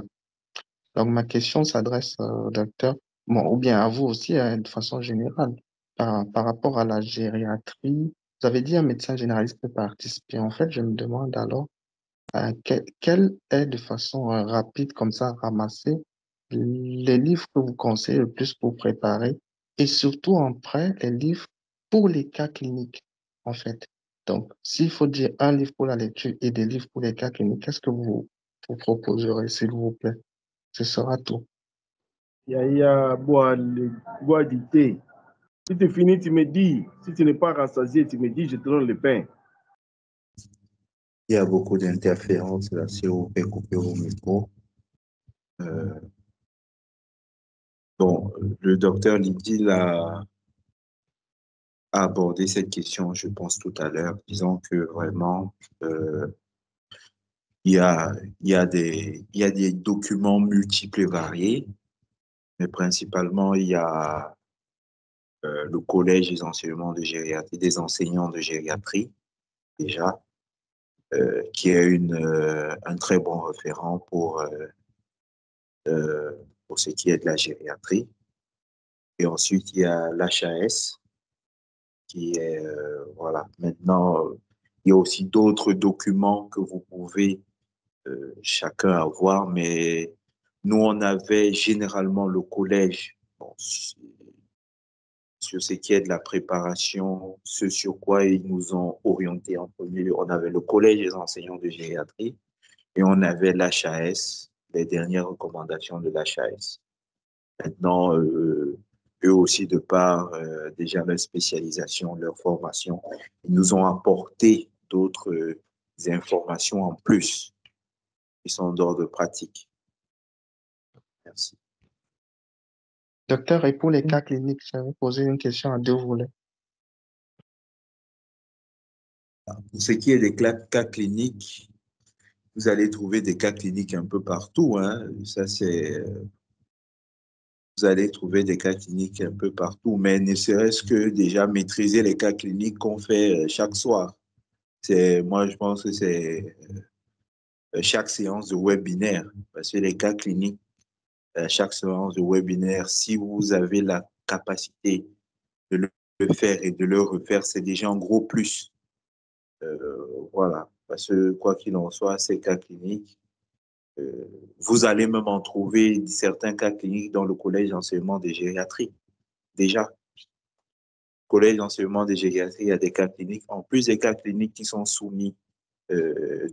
Donc, ma question s'adresse au docteur, bon, ou bien à vous aussi, de façon générale, par rapport à la gériatrie. Vous avez dit un médecin généraliste peut participer. En fait, je me demande alors, quelle est de façon rapide, comme ça, ramasser les livres que vous conseillez le plus pour préparer et surtout après, les livres pour les cas cliniques, en fait. Donc, s'il faut dire un livre pour la lecture et des livres pour les cas cliniques, qu'est-ce que vous proposerez, s'il vous plaît? Ce sera tout. Yaya, bois du thé. Si tu finis, tu me dis. Si tu n'es pas rassasié, tu me dis, je te donne le pain. Il y a beaucoup d'interférences là, si vous pouvez couper vos micros. Bon, le docteur Lydie a abordé cette question, je pense, tout à l'heure, disant que vraiment, il y a, il y a des documents multiples et variés, mais principalement, il y a le collège des enseignements de gériatrie, des enseignants de gériatrie, déjà, qui est un très bon référent pour ce qui est de la gériatrie. Et ensuite, il y a l'HAS, qui est, voilà. Maintenant, il y a aussi d'autres documents que vous pouvez chacun avoir, mais nous, on avait généralement le collège, bon, sur ce qui est de la préparation, ce sur quoi ils nous ont orientés en premier lieu. On avait le collège des enseignants de gériatrie et on avait l'HAS, les dernières recommandations de l'HAS. Maintenant, eux aussi, de par déjà leur spécialisation, leur formation, ils nous ont apporté d'autres informations en plus qui sont d'ordre pratique. Merci. Docteur, et pour les cas cliniques, j'avais posé une question à deux volets. Pour ce qui est des cas cliniques, vous allez trouver des cas cliniques un peu partout, hein. Ça, c'est, vous allez trouver des cas cliniques un peu partout, mais ne serait-ce que déjà maîtriser les cas cliniques qu'on fait chaque soir. Moi, je pense que c'est chaque séance de webinaire, parce que les cas cliniques, chaque séance de webinaire, si vous avez la capacité de le faire et de le refaire, c'est déjà un gros plus. Voilà, parce que quoi qu'il en soit, ces cas cliniques, vous allez même en trouver certains cas cliniques dans le collège d'enseignement de gériatrie. Déjà, collège d'enseignement de gériatrie, il y a des cas cliniques. En plus des cas cliniques qui sont soumis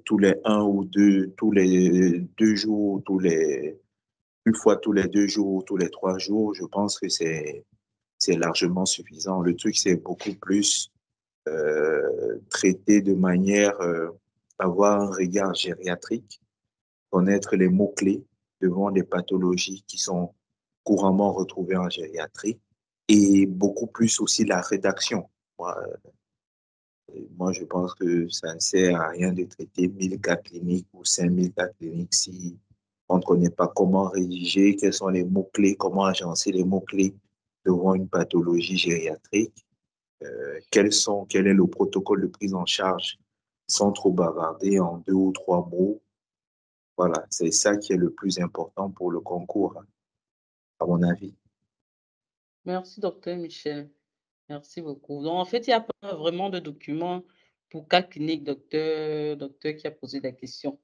tous les 1 ou 2, tous les 2 jours, une fois tous les 2 jours, tous les 3 jours, je pense que c'est largement suffisant. Le truc, c'est beaucoup plus traiter de manière avoir un regard gériatrique, connaître les mots-clés devant les pathologies qui sont couramment retrouvées en gériatrie et beaucoup plus aussi la rédaction. Moi, je pense que ça ne sert à rien de traiter 1000 cas cliniques ou 5000 cas cliniques si on ne connaît pas comment rédiger, quels sont les mots-clés, comment agencer les mots-clés devant une pathologie gériatrique, quel est le protocole de prise en charge sans trop bavarder en 2 ou 3 mots. Voilà, c'est ça qui est le plus important pour le concours, à mon avis. Merci, docteur Michel. Merci beaucoup. Donc, en fait, il n'y a pas vraiment de document pour cas clinique, docteur qui a posé la question.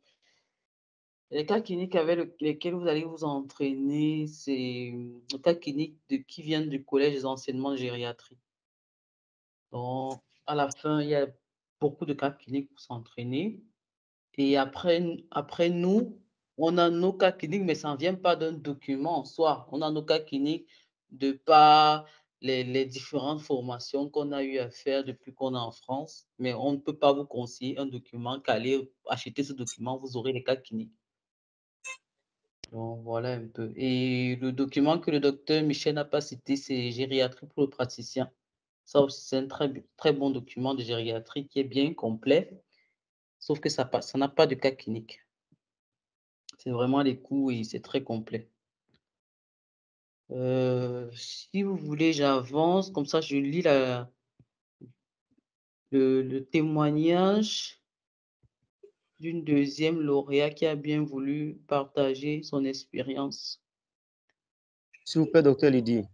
Les cas cliniques avec lesquels vous allez vous entraîner, c'est les cas cliniques qui viennent du collège des enseignements de gériatrie. Donc, à la fin, il y a beaucoup de cas cliniques pour s'entraîner. Et après, nous, on a nos cas cliniques, mais ça ne vient pas d'un document en soi. On a nos cas cliniques de par les différentes formations qu'on a eu à faire depuis qu'on est en France. Mais on ne peut pas vous conseiller un document qu'allez acheter ce document, vous aurez les cas cliniques. Donc, voilà un peu. Et le document que le docteur Michel n'a pas cité, c'est Gériatrie pour le praticien. Ça aussi, c'est un très bon document de gériatrie qui est bien complet, sauf que ça n'a pas de cas clinique. C'est vraiment les coûts et c'est très complet. Si vous voulez, j'avance, comme ça je lis le témoignage d'une deuxième lauréat qui a bien voulu partager son expérience. S'il vous plaît, docteur Lydie.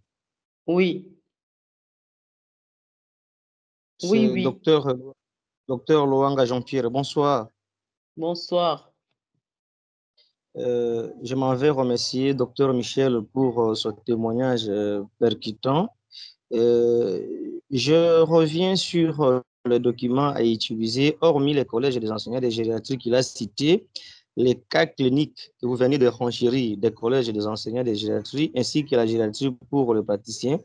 Oui. C'est Oui. docteur Loanga Jean-Pierre. Bonsoir. Bonsoir. Je m'en vais remercier Dr Michel pour son témoignage percutant. Je reviens sur le document à utiliser, hormis les collèges et les enseignants de gériatrie qu'il a cités, les cas cliniques que vous venez de renchérir des collèges et des enseignants de gériatrie, ainsi que la gériatrie pour le praticien.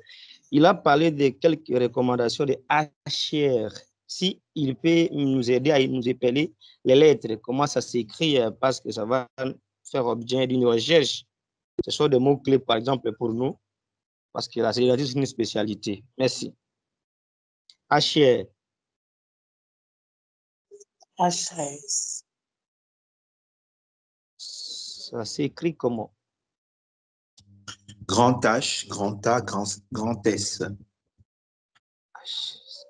Il a parlé de quelques recommandations de HR. Si il peut nous aider à nous épeler les lettres, comment ça s'écrit, parce que ça va faire objet d'une recherche. Ce sont des mots-clés, par exemple, pour nous, parce que la gériatrie, c'est une spécialité. Merci. HR. HS. Ça s'écrit comment? Grand H, grand A, grand S.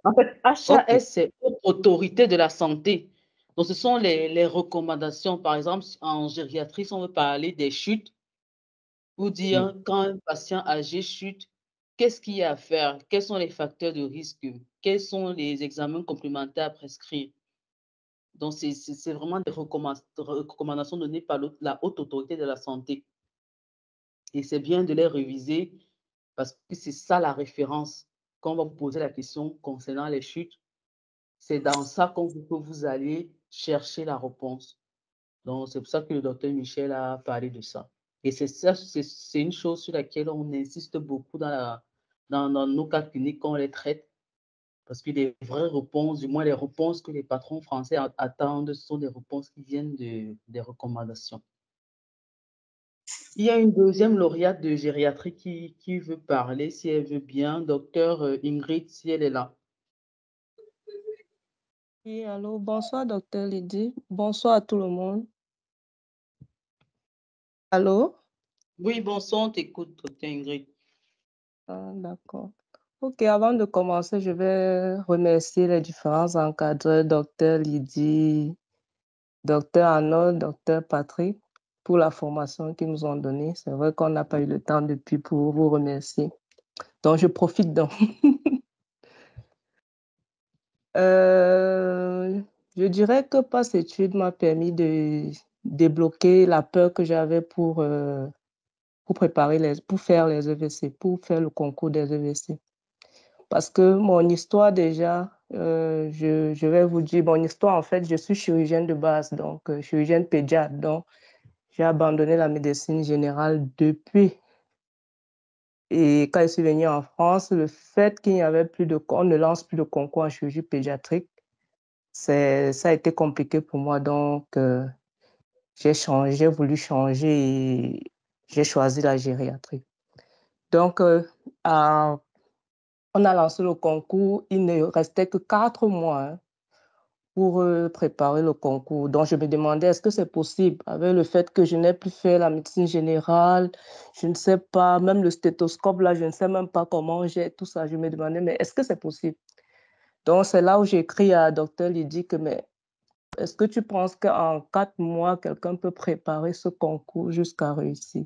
En fait, HAS, Ok. c'est Autorité de la santé. Donc, ce sont les recommandations. Par exemple, en gériatrie, si on veut parler des chutes, pour dire quand un patient âgé chute, qu'est-ce qu'il y a à faire? Quels sont les facteurs de risque? Quels sont les examens complémentaires à prescrire? Donc, c'est vraiment des recommandations données par la Haute Autorité de la santé. Et c'est bien de les réviser parce que c'est ça la référence. Quand on va vous poser la question concernant les chutes, c'est dans ça que vous allez chercher la réponse. Donc, c'est pour ça que le docteur Michel a parlé de ça. Et c'est une chose sur laquelle on insiste beaucoup dans nos cas cliniques quand on les traite, parce que les vraies réponses, du moins les réponses que les patrons français attendent, ce sont des réponses qui viennent des recommandations. Il y a une deuxième lauréate de gériatrie qui veut parler, si elle veut bien, docteur Ingrid, si elle est là. Oui, allô, bonsoir, docteur Lydie. Bonsoir à tout le monde. Allô? Oui, bonsoir, on t'écoute, docteur Ingrid. Ah, d'accord. OK, avant de commencer, je vais remercier les différents encadreurs, docteur Lydie, docteur Arnold, docteur Patrick, pour la formation qu'ils nous ont donnée. C'est vrai qu'on n'a pas eu le temps depuis pour vous remercier. Donc, je profite donc. Je dirais que PAS études m'a permis de débloquer la peur que j'avais pour faire les EVC, pour faire le concours des EVC. Parce que mon histoire déjà, je vais vous dire, mon histoire, en fait, je suis chirurgienne de base, donc chirurgienne pédiatre, donc j'ai abandonné la médecine générale depuis. Et quand je suis venue en France, le fait qu'il n'y avait plus on ne lance plus de concours en chirurgie pédiatrique, ça a été compliqué pour moi. Donc, j'ai voulu changer et j'ai choisi la gériatrie. Donc, on a lancé le concours. Il ne restait que 4 mois hein, pour préparer le concours. Donc, je me demandais, est-ce que c'est possible avec le fait que je n'ai plus fait la médecine générale, je ne sais pas, même le stéthoscope, là, je ne sais même pas comment j'ai tout ça. Je me demandais, mais est-ce que c'est possible? Donc, c'est là où j'ai écrit à Dr Lydie que, mais est-ce que tu penses qu'en 4 mois, quelqu'un peut préparer ce concours jusqu'à réussir?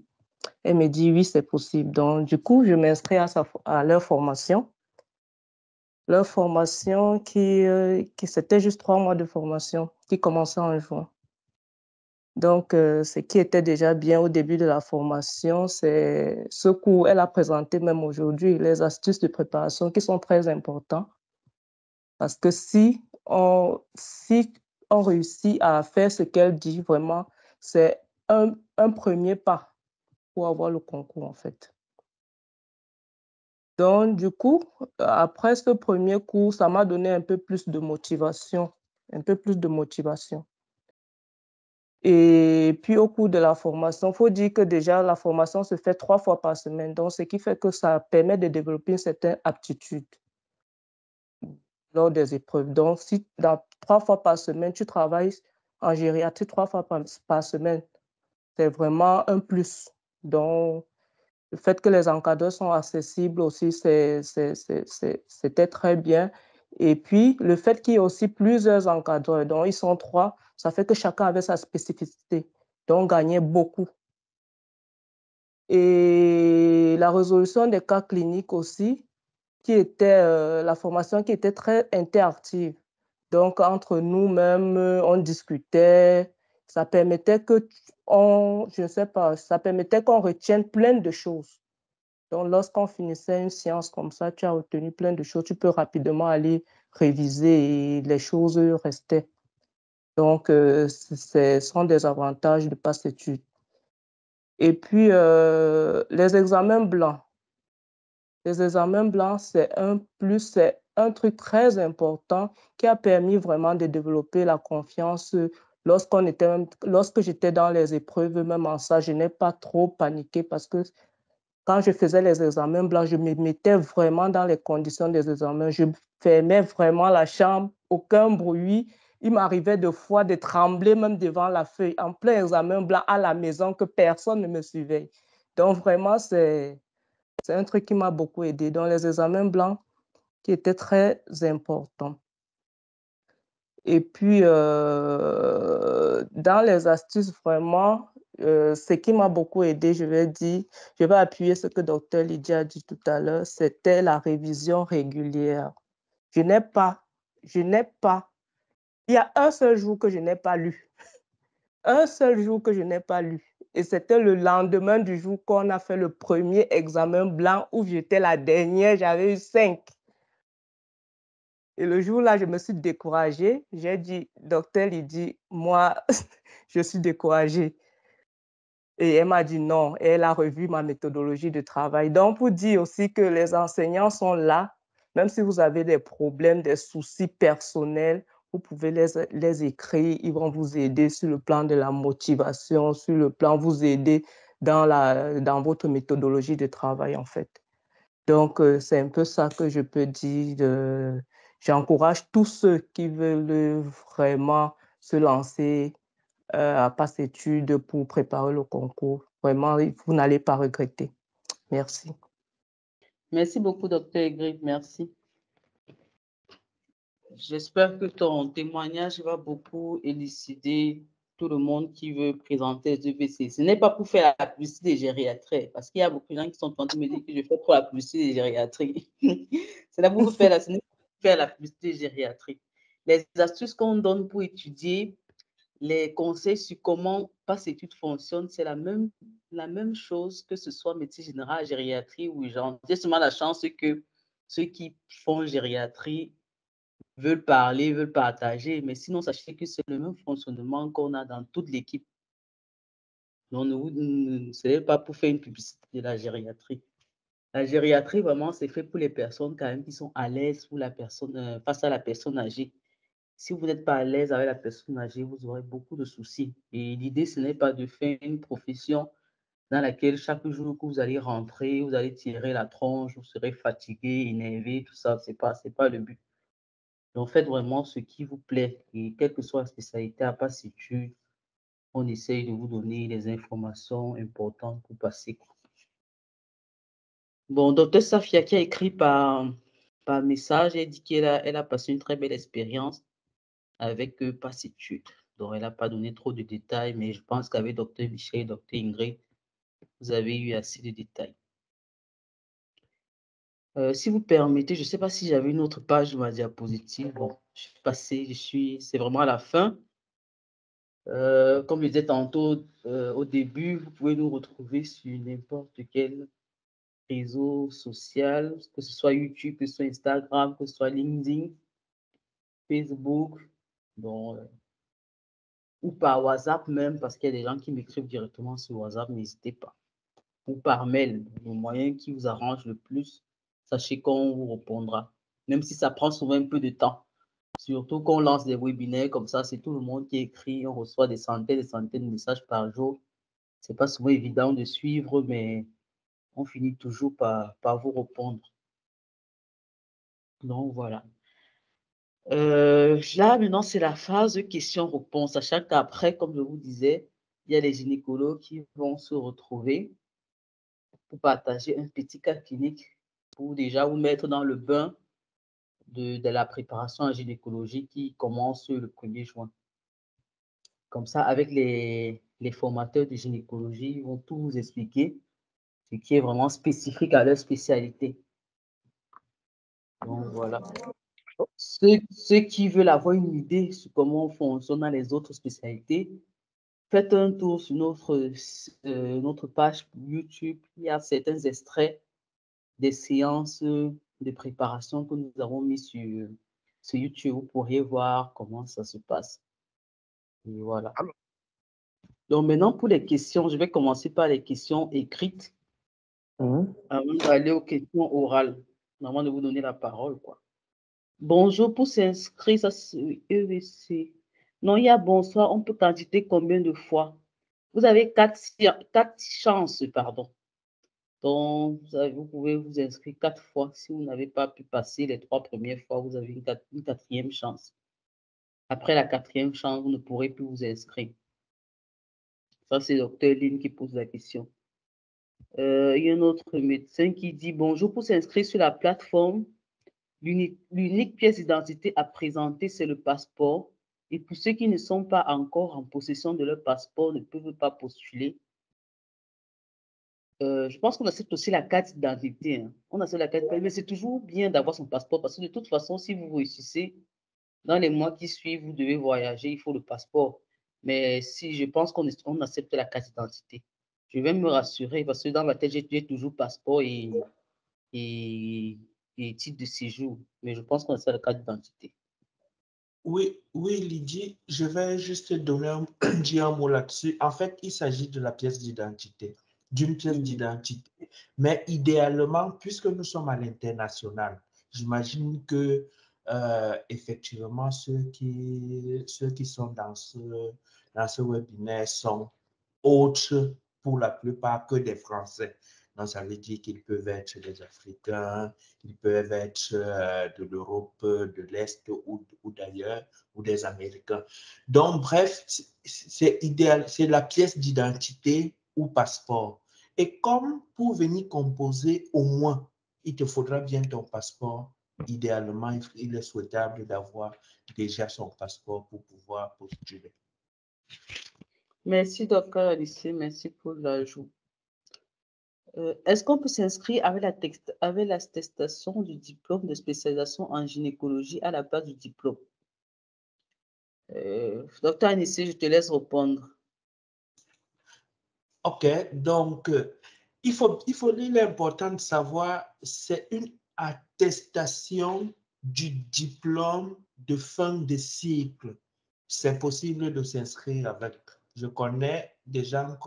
Elle me dit, oui, c'est possible. Donc, du coup, je m'inscris à leur formation. Leur formation qui c'était juste 3 mois de formation qui commençait en juin. Donc, ce qui était déjà bien au début de la formation, c'est ce cours, elle a présenté même aujourd'hui les astuces de préparation qui sont très importantes. Parce que si on réussit à faire ce qu'elle dit, vraiment, c'est un premier pas pour avoir le concours, en fait. Donc, du coup, après ce premier cours, ça m'a donné un peu plus de motivation, Et puis, au cours de la formation, il faut dire que déjà, la formation se fait 3 fois par semaine. Donc, ce qui fait que ça permet de développer une certaine aptitude lors des épreuves. Donc, si 3 fois par semaine, tu travailles en gériatrie 3 fois par semaine, c'est vraiment un plus. Donc, le fait que les encadreurs sont accessibles aussi, c'était très bien. Et puis, le fait qu'il y ait aussi plusieurs encadreurs, donc ils sont 3, ça fait que chacun avait sa spécificité. Donc, on gagnait beaucoup. Et la résolution des cas cliniques aussi, qui était la formation qui était très interactive. Donc, entre nous-mêmes, on discutait. Ça permettait je ne sais pas, ça permettait qu'on retienne plein de choses. Donc, lorsqu'on finissait une séance comme ça, tu as retenu plein de choses, tu peux rapidement aller réviser et les choses restaient. Donc, ce sont des avantages de passe études. Et puis, les examens blancs. Les examens blancs, c'est un truc très important qui a permis vraiment de développer la confiance. Lorsque j'étais dans les épreuves, même en ça, je n'ai pas trop paniqué parce que quand je faisais les examens blancs, je me mettais vraiment dans les conditions des examens. Je fermais vraiment la chambre, aucun bruit. Il m'arrivait de fois de trembler même devant la feuille, en plein examen blanc à la maison, que personne ne me suivait. Donc vraiment, c'est un truc qui m'a beaucoup aidé. Donc les examens blancs qui étaient très importants. Et puis, dans les astuces, vraiment, ce qui m'a beaucoup aidé, je vais appuyer ce que Dr. Lydia a dit tout à l'heure, c'était la révision régulière. Il y a un seul jour que je n'ai pas lu. Un seul jour que je n'ai pas lu. Et c'était le lendemain du jour qu'on a fait le premier examen blanc où j'étais la dernière, j'avais eu 5. Et le jour-là, je me suis découragée. J'ai dit, docteur, il dit, moi, je suis découragée. Et elle m'a dit non. Et elle a revu ma méthodologie de travail. Donc, pour dire aussi que les enseignants sont là, même si vous avez des problèmes, des soucis personnels, vous pouvez les écrire. Ils vont vous aider sur le plan de la motivation, sur le plan, vous aider dans votre méthodologie de travail, en fait. Donc, c'est un peu ça que je peux dire. J'encourage tous ceux qui veulent vraiment se lancer à passe études pour préparer le concours. Vraiment, vous n'allez pas regretter. Merci. Merci beaucoup, Dr. Ingrid. Merci. J'espère que ton témoignage va beaucoup élucider tout le monde qui veut présenter les EVC. Ce n'est pas pour faire la publicité des gériatries, parce qu'il y a beaucoup de gens qui sont en train de me dire que je fais trop la publicité des gériatries. C'est là pour faire la publicité des gériatries. Les astuces qu'on donne pour étudier, les conseils sur comment passe études fonctionne, c'est la même chose que ce soit médecine générale, gériatrie ou urgence. J'ai seulement la chance que ceux qui font gériatrie veulent parler, veulent partager, mais sinon, sachez que c'est le même fonctionnement qu'on a dans toute l'équipe. Donc, ce n'est pas pour faire une publicité de la gériatrie. La gériatrie, vraiment, c'est fait pour les personnes quand même qui sont à l'aise face à la personne âgée. Si vous n'êtes pas à l'aise avec la personne âgée, vous aurez beaucoup de soucis. Et l'idée, ce n'est pas de faire une profession dans laquelle chaque jour que vous allez rentrer, vous allez tirer la tronche, vous serez fatigué, énervé, tout ça. C'est pas le but. Donc, faites vraiment ce qui vous plaît. Et quelle que soit la spécialité à passe études, on essaye de vous donner les informations importantes pour passer. Bon, docteur Safia qui a écrit par message, elle dit qu'elle a passé une très belle expérience avec passe études. Donc, elle n'a pas donné trop de détails, mais je pense qu'avec docteur Michel et docteur Ingrid, vous avez eu assez de détails. Si vous permettez, je ne sais pas si j'avais une autre page de ma diapositive. Bon, je suis passé, c'est vraiment à la fin. Comme je disais tantôt au début, vous pouvez nous retrouver sur n'importe quel réseau social, que ce soit YouTube, que ce soit Instagram, que ce soit LinkedIn, Facebook, bon, ou par WhatsApp même, parce qu'il y a des gens qui m'écrivent directement sur WhatsApp, n'hésitez pas. Ou par mail, le moyen qui vous arrange le plus, sachez qu'on vous répondra, même si ça prend souvent un peu de temps. Surtout quand on lance des webinaires comme ça, c'est tout le monde qui écrit, on reçoit des centaines de messages par jour. C'est pas souvent évident de suivre, mais on finit toujours par vous répondre. Donc, voilà. Là, maintenant, c'est la phase de questions-réponses. Sachant qu'après, comme je vous disais, il y a les gynécologues qui vont se retrouver pour partager un petit cas clinique pour déjà vous mettre dans le bain de la préparation en gynécologie qui commence le 1er juin. Comme ça, avec les formateurs de gynécologie, ils vont tout vous expliquer, ce qui est vraiment spécifique à leur spécialité. Donc, voilà. Ceux qui veulent avoir une idée sur comment on fonctionne dans les autres spécialités, faites un tour sur notre page YouTube. Il y a certains extraits des séances de préparation que nous avons mis sur YouTube. Vous pourriez voir comment ça se passe. Et voilà. Donc maintenant, pour les questions, je vais commencer par les questions écrites avant d'aller aux questions orales, avant de vous donner la parole, quoi. Bonjour, pour s'inscrire, ça c'est EVC. Non, il y a bonsoir, on peut candidater combien de fois? Vous avez quatre chances, pardon. Donc, vous pouvez vous inscrire 4 fois. Si vous n'avez pas pu passer les 3 premières fois, vous avez une quatrième chance. Après la 4e chance, vous ne pourrez plus vous inscrire. Ça, c'est le docteur Lynn qui pose la question. Il y a un autre médecin qui dit « Bonjour, pour s'inscrire sur la plateforme, l'unique pièce d'identité à présenter, c'est le passeport. Et pour ceux qui ne sont pas encore en possession de leur passeport, ne peuvent pas postuler. » Je pense qu'on accepte aussi la carte d'identité. Hein. On accepte la carte d'identité, mais c'est toujours bien d'avoir son passeport parce que de toute façon, si vous réussissez, dans les mois qui suivent, vous devez voyager, il faut le passeport. Mais si je pense qu'on accepte la carte d'identité, je vais me rassurer parce que dans ma tête, j'ai toujours passeport et titre de séjour. Mais je pense qu'on accepte la carte d'identité. Oui, Lydie, je vais juste dire un mot là-dessus. En fait, il s'agit de la pièce d'identité, d'une pièce d'identité. Mais idéalement, puisque nous sommes à l'international, j'imagine que effectivement, ceux qui sont dans ce webinaire sont autres pour la plupart que des Français. Donc, ça veut dire qu'ils peuvent être des Africains, ils peuvent être de l'Europe de l'Est ou d'ailleurs, ou des Américains. Donc, bref, c'est idéal, c'est la pièce d'identité ou passeport. Et comme pour venir composer, au moins, il te faudra bien ton passeport. Idéalement, il est souhaitable d'avoir déjà son passeport pour pouvoir postuler. Merci, docteur Alice. Merci pour l'ajout. Est-ce qu'on peut s'inscrire avec l'attestation du diplôme de spécialisation en gynécologie à la place du diplôme? Docteur Anissé, je te laisse répondre. OK, donc il est important de savoir, c'est une attestation du diplôme de fin de cycle. C'est possible de s'inscrire avec. Je connais des gens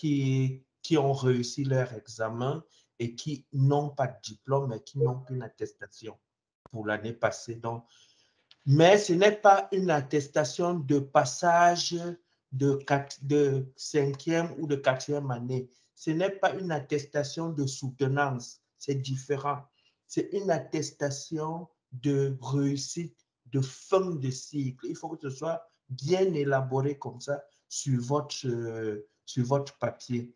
qui ont réussi leur examen et qui n'ont pas de diplôme, mais qui n'ont qu'une attestation pour l'année passée. Donc, mais ce n'est pas une attestation de passage de 5e ou de 4e année. Ce n'est pas une attestation de soutenance, c'est différent. C'est une attestation de réussite de fin de cycle. Il faut que ce soit bien élaboré comme ça sur votre papier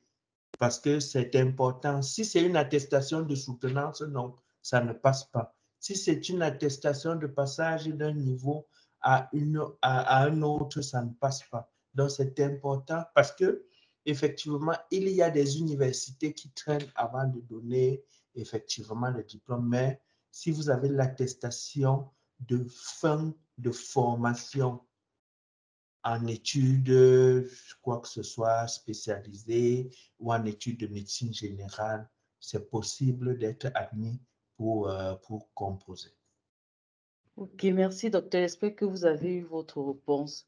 parce que c'est important. Si c'est une attestation de soutenance, non, ça ne passe pas. Si c'est une attestation de passage d'un niveau à un autre, ça ne passe pas. Donc, c'est important parce que effectivement, il y a des universités qui traînent avant de donner effectivement le diplôme. Mais si vous avez l'attestation de fin de formation en études, quoi que ce soit, spécialisées ou en études de médecine générale, c'est possible d'être admis pour composer. Ok, merci docteur. J'espère que vous avez eu votre réponse.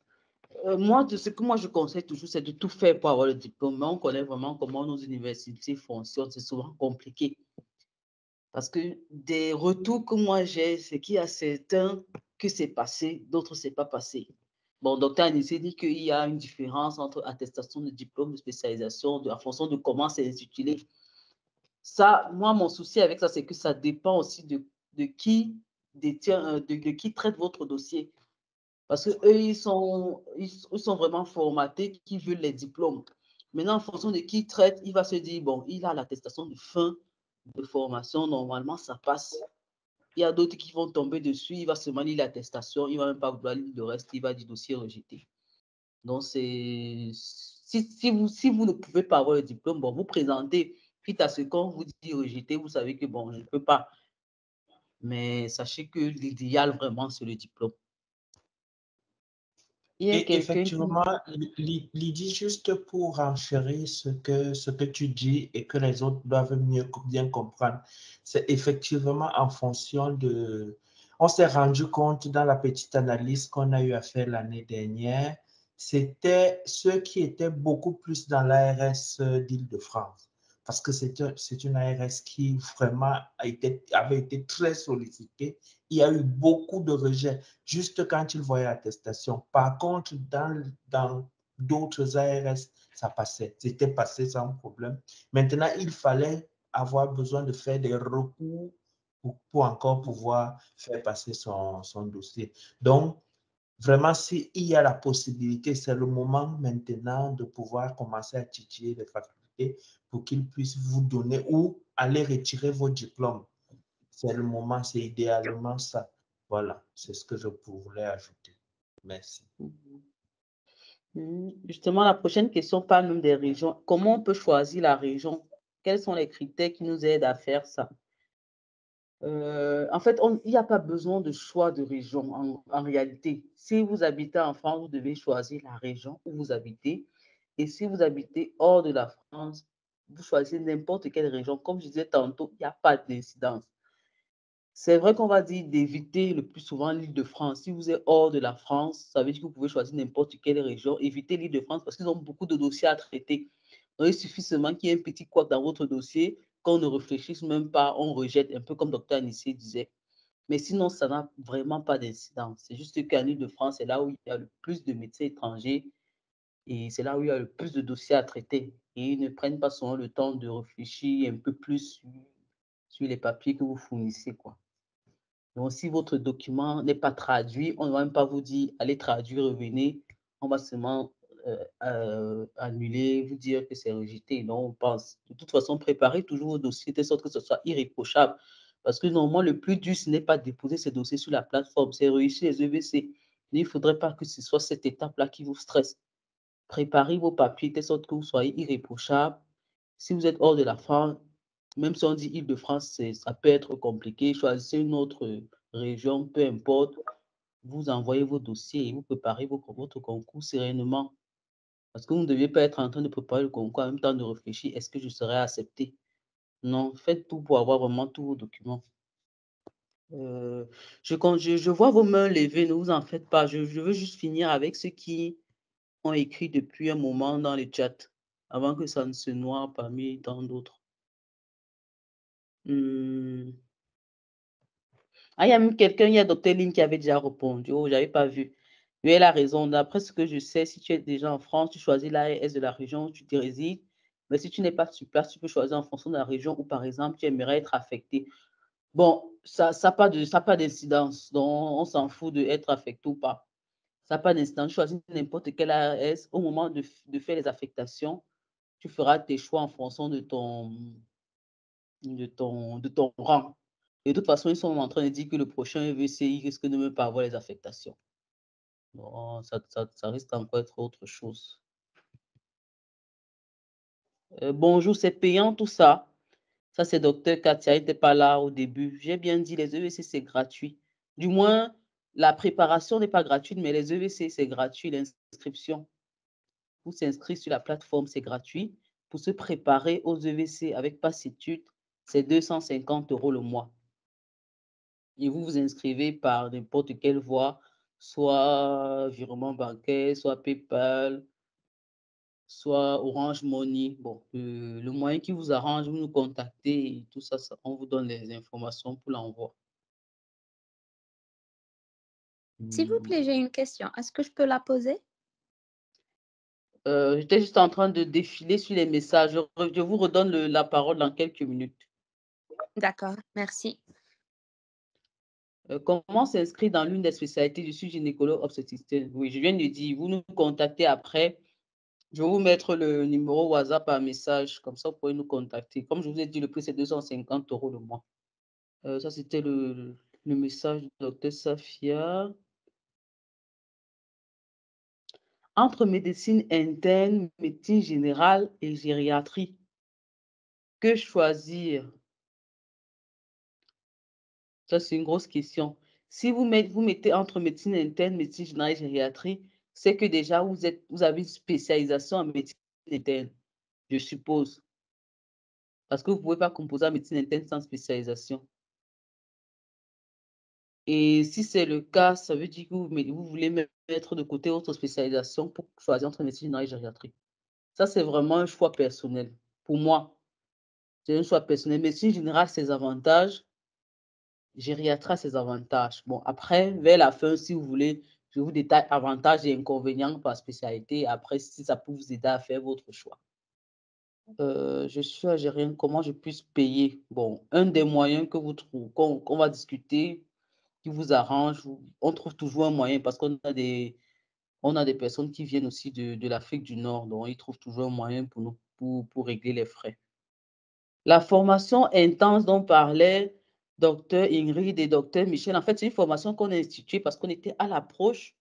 Moi, ce que moi je conseille toujours, c'est de tout faire pour avoir le diplôme. Mais on connaît vraiment comment nos universités fonctionnent. C'est souvent compliqué. Parce que des retours que moi j'ai, c'est qu'il y a certains que c'est passé, d'autres c'est pas passé. Bon, docteur Anissé dit qu'il y a une différence entre attestation de diplôme de spécialisation en fonction de comment c'est intitulé. Ça, moi, mon souci avec ça, c'est que ça dépend aussi de qui détient, de qui traite votre dossier. Parce qu'eux, ils sont vraiment formatés, qui veulent les diplômes. Maintenant, en fonction de qui traite, il va se dire, bon, il a l'attestation de fin de formation, normalement, ça passe. Il y a d'autres qui vont tomber dessus, il va seulement lire l'attestation, il ne va même pas vouloir lire le reste, il va dire dossier rejeté. Donc, si vous ne pouvez pas avoir le diplôme, bon, vous présentez, quitte à ce qu'on vous dit rejeté, vous savez que, bon, je ne peux pas. Mais sachez que l'idéal, vraiment, c'est le diplôme. Il y a Et quelqu'un qui... effectivement, Lydie, juste pour enchérir ce que tu dis et que les autres doivent bien comprendre, c'est effectivement en fonction de... On s'est rendu compte dans la petite analyse qu'on a eu à faire l'année dernière, c'était ceux qui étaient beaucoup plus dans l'ARS d'Île-de-France. Parce que c'est une ARS qui vraiment avait été très sollicitée. Il y a eu beaucoup de rejets juste quand ils voyaient l'attestation. Par contre, dans d'autres ARS, ça passait. C'était passé sans problème. Maintenant, il fallait avoir besoin de faire des recours pour encore pouvoir faire passer son dossier. Donc, vraiment, s'il y a la possibilité, c'est le moment maintenant de pouvoir commencer à titiller les facultés pour qu'ils puissent vous donner ou aller retirer vos diplômes. C'est le moment, c'est idéalement ça. Voilà, c'est ce que je voulais ajouter. Merci. Justement, la prochaine question parle même des régions. Comment on peut choisir la région? Quels sont les critères qui nous aident à faire ça? En fait, il n'y a pas besoin de choix de région en réalité. Si vous habitez en France, vous devez choisir la région où vous habitez. Et si vous habitez hors de la France, vous choisissez n'importe quelle région. Comme je disais tantôt, il n'y a pas d'incidence. C'est vrai qu'on va dire d'éviter le plus souvent l'Île-de-France. Si vous êtes hors de la France, ça veut dire que vous pouvez choisir n'importe quelle région. Évitez l'Île-de-France parce qu'ils ont beaucoup de dossiers à traiter. Donc, il suffit seulement qu'il y ait un petit couac dans votre dossier, qu'on ne réfléchisse même pas, on rejette, un peu comme Dr Anissé disait. Mais sinon, ça n'a vraiment pas d'incidence. C'est juste qu'en Île-de-France, c'est là où il y a le plus de médecins étrangers et c'est là où il y a le plus de dossiers à traiter. Et ils ne prennent pas souvent le temps de réfléchir un peu plus sur les papiers que vous fournissez, quoi. Donc, si votre document n'est pas traduit, on ne va même pas vous dire allez traduire, revenez. On va seulement annuler, vous dire que c'est rejeté. Non, on pense. De toute façon, préparez toujours vos dossiers de sorte que ce soit irréprochable. Parce que normalement, le plus dur, ce n'est pas de déposer ces dossiers sur la plateforme, c'est réussir les EVC. Il ne faudrait pas que ce soit cette étape-là qui vous stresse. Préparez vos papiers de sorte que vous soyez irréprochable. Si vous êtes hors de la France, même si on dit Île-de-France, ça peut être compliqué. Choisissez une autre région, peu importe. Vous envoyez vos dossiers et vous préparez votre concours sereinement. Parce que vous ne deviez pas être en train de préparer le concours en même temps de réfléchir, est-ce que je serai accepté? Non, faites tout pour avoir vraiment tous vos documents. Je vois vos mains levées, ne vous en faites pas. Je veux juste finir avec ceux qui ont écrit depuis un moment dans le chat, avant que ça ne se noie parmi tant d'autres. Ah, il y a même quelqu'un, il y a Dr Lin qui avait déjà répondu. Oh, je n'avais pas vu. Mais elle a raison. D'après ce que je sais, si tu es déjà en France, tu choisis l'ARS de la région où tu te résides. Mais si tu n'es pas sur place, tu peux choisir en fonction de la région où, par exemple, tu aimerais être affecté. Bon, ça n'a pas d'incidence. Donc, on s'en fout d'être affecté ou pas. Ça n'a pas d'incidence. Choisis n'importe quel ARS. Au moment de faire les affectations, tu feras tes choix en fonction de ton rang. Et de toute façon, ils sont en train de dire que le prochain EVCI risque de ne même pas avoir les affectations. Bon, ça risque encore d'être autre chose. Bonjour, c'est payant tout ça. Ça, c'est Dr Katia, il n'était pas là au début. J'ai bien dit, les EVC, c'est gratuit. Du moins, la préparation n'est pas gratuite, mais les EVC, c'est gratuit, l'inscription. Pour s'inscrire sur la plateforme, c'est gratuit. Pour se préparer aux EVC avec Passitude, c'est 250 € le mois. Et vous vous inscrivez par n'importe quelle voie, soit virement bancaire, soit PayPal, soit Orange Money. Bon, le moyen qui vous arrange, vous nous contactez et tout ça, on vous donne les informations pour l'envoi. S'il vous plaît, j'ai une question. Est-ce que je peux la poser? J'étais juste en train de défiler sur les messages. Je vous redonne la parole dans quelques minutes. D'accord, merci. Comment s'inscrire dans l'une des spécialités? Je suis gynécologue obstétricien. Oui, je viens de dire, vous nous contactez après. Je vais vous mettre le numéro WhatsApp par message, comme ça vous pouvez nous contacter. Comme je vous ai dit, le prix c'est 250 € le mois. Ça, c'était le message du docteur Safia. Entre médecine interne, médecine générale et gériatrie, que choisir? Ça, c'est une grosse question. Si vous mettez entre médecine interne, médecine générale et gériatrie, c'est que déjà, vous avez une spécialisation en médecine interne, je suppose. Parce que vous ne pouvez pas composer en médecine interne sans spécialisation. Et si c'est le cas, ça veut dire que vous voulez mettre de côté votre spécialisation pour choisir entre médecine générale et gériatrie. Ça, c'est vraiment un choix personnel. Pour moi, c'est un choix personnel. Médecine générale, ses avantages. Gériatrie a ses avantages. Bon, après, vers la fin, si vous voulez, je vous détaille avantages et inconvénients par spécialité. Après, si ça peut vous aider à faire votre choix. Je suis algérienne, comment je puisse payer? Bon, un des moyens que vous trouvez, qu'on va discuter, qui vous arrange, on trouve toujours un moyen parce qu'on a des personnes qui viennent aussi de l'Afrique du Nord, donc ils trouvent toujours un moyen pour nous, pour régler les frais. La formation intense dont parlait Dr Ingrid et Dr Michel, en fait, c'est une formation qu'on a instituée parce qu'on était à l'approche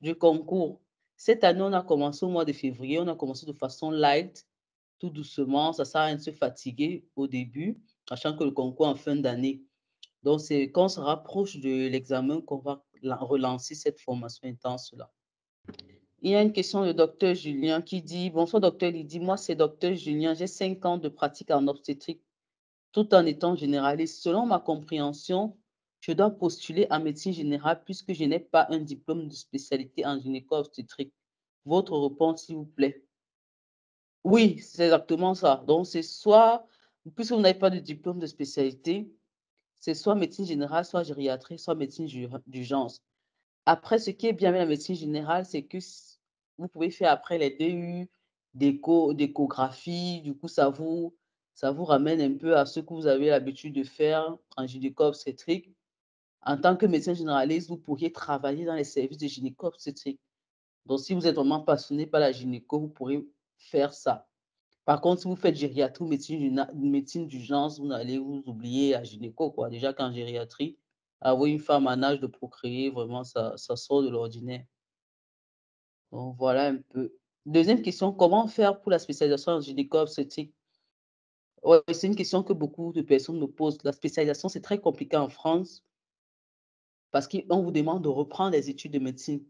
du concours. Cette année, on a commencé au mois de février, on a commencé de façon light, tout doucement, ça sert à rien de se fatiguer au début, sachant que le concours en fin d'année. Donc, c'est quand on se rapproche de l'examen qu'on va relancer cette formation intense-là. Il y a une question de docteur Julien qui dit, bonsoir docteur Lydie, moi c'est docteur Julien, j'ai 5 ans de pratique en obstétrique tout en étant généraliste. Selon ma compréhension, je dois postuler en médecine générale puisque je n'ai pas un diplôme de spécialité en gynéco-obstétrique. Votre réponse, s'il vous plaît. Oui, c'est exactement ça. Donc, c'est soit, puisque vous n'avez pas de diplôme de spécialité, c'est soit médecine générale, soit gériatrie, soit médecine d'urgence. Après, ce qui est bien avec la médecine générale, c'est que vous pouvez faire après les DU, d'échographie, du coup, ça vous ramène un peu à ce que vous avez l'habitude de faire en gynéco-obstétrique. En tant que médecin généraliste, vous pourriez travailler dans les services de gynéco-obstétrique. Donc, si vous êtes vraiment passionné par la gynéco, vous pourrez faire ça. Par contre, si vous faites gériatrie ou médecine d'urgence, vous allez vous oublier la gynéco, quoi. Déjà qu'en gériatrie, avoir une femme en âge de procréer, vraiment, ça sort de l'ordinaire. Donc, voilà un peu. Deuxième question, comment faire pour la spécialisation en gynéco-obstétrique? Ouais, c'est une question que beaucoup de personnes me posent. La spécialisation, c'est très compliqué en France parce qu'on vous demande de reprendre les études de médecine.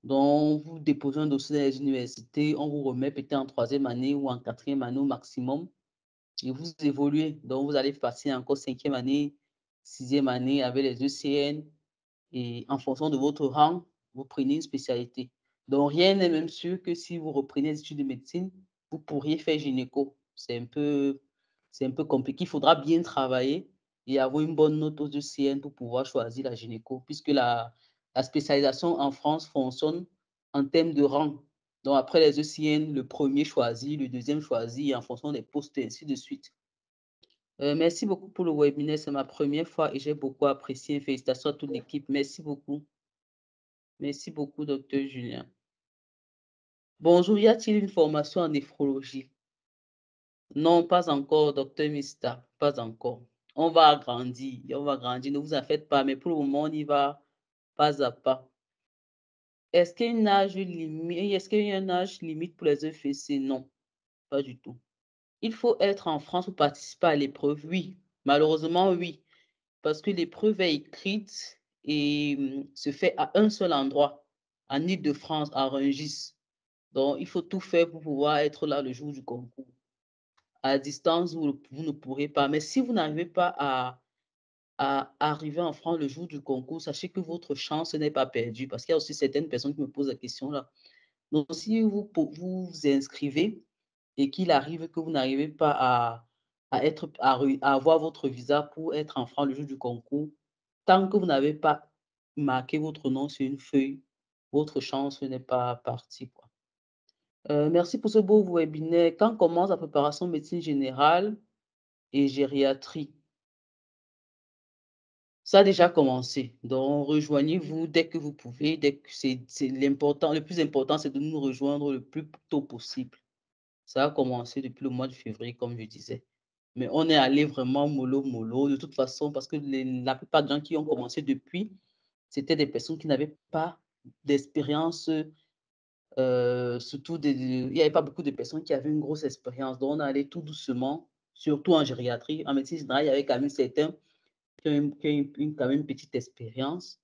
Donc, vous déposez un dossier dans les universités, on vous remet peut-être en 3e année ou en 4e année au maximum. Et vous évoluez. Donc, vous allez passer encore 5e année, 6e année avec les ECN. Et en fonction de votre rang, vous prenez une spécialité. Donc, rien n'est même sûr que si vous reprenez les études de médecine, vous pourriez faire gynéco. C'est un peu compliqué. Il faudra bien travailler et avoir une bonne note aux ECN pour pouvoir choisir la gynéco, puisque la spécialisation en France fonctionne en termes de rang. Donc, après les ECN, le premier choisit, le deuxième choisit, et en fonction des postes, et ainsi de suite. Merci beaucoup pour le webinaire. C'est ma première fois et j'ai beaucoup apprécié. Félicitations à toute l'équipe. Merci beaucoup. Merci beaucoup, docteur Julien. Bonjour, y a-t-il une formation en néphrologie? Non, pas encore, docteur Mista, pas encore. On va agrandir, ne vous en faites pas, mais pour le moment, on y va pas à pas. Est-ce qu'il y a un âge limite pour les EFC? Non, pas du tout. Il faut être en France pour participer à l'épreuve? Oui, malheureusement, oui. Parce que l'épreuve est écrite et se fait à un seul endroit, en Île-de-France, à Rungis. Donc, il faut tout faire pour pouvoir être là le jour du concours. À distance, vous ne pourrez pas. Mais si vous n'arrivez pas à arriver en France le jour du concours, sachez que votre chance n'est pas perdue. Parce qu'il y a aussi certaines personnes qui me posent la question là. Donc, si vous vous inscrivez et qu'il arrive que vous n'arrivez pas à avoir votre visa pour être en France le jour du concours, tant que vous n'avez pas marqué votre nom sur une feuille, votre chance n'est pas partie, quoi. Merci pour ce beau webinaire. Quand commence la préparation médecine générale et gériatrie? Ça a déjà commencé. Donc, rejoignez-vous dès que vous pouvez. Dès que c'est l'important, le plus important, c'est de nous rejoindre le plus tôt possible. Ça a commencé depuis le mois de février, comme je disais. Mais on est allé vraiment mollo, de toute façon, parce que la plupart des gens qui ont commencé depuis, c'était des personnes qui n'avaient pas d'expérience, surtout il n'y avait pas beaucoup de personnes qui avaient une grosse expérience. Donc, on est allé tout doucement, surtout en gériatrie. En médecine générale, il y avait quand même certains qui ont quand même une petite expérience.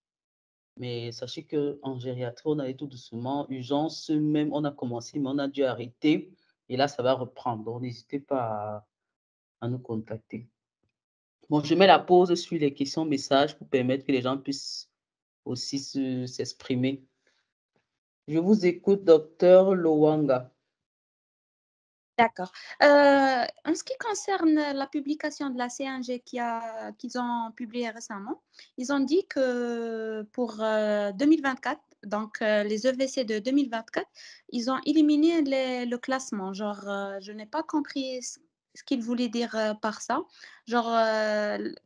Mais sachez qu'en gériatrie, on allait tout doucement. Urgence, même, on a commencé, mais on a dû arrêter. Et là, ça va reprendre. Donc, n'hésitez pas à nous contacter. Bon, je mets la pause sur les questions messages pour permettre que les gens puissent aussi s'exprimer. Je vous écoute, docteur Lowanga. D'accord. En ce qui concerne la publication de la CNG qu'ils ont publiée récemment, ils ont dit que pour 2024, donc les EVC de 2024, ils ont éliminé le classement. Genre, je n'ai pas compris ce qu'ils voulaient dire par ça. Genre,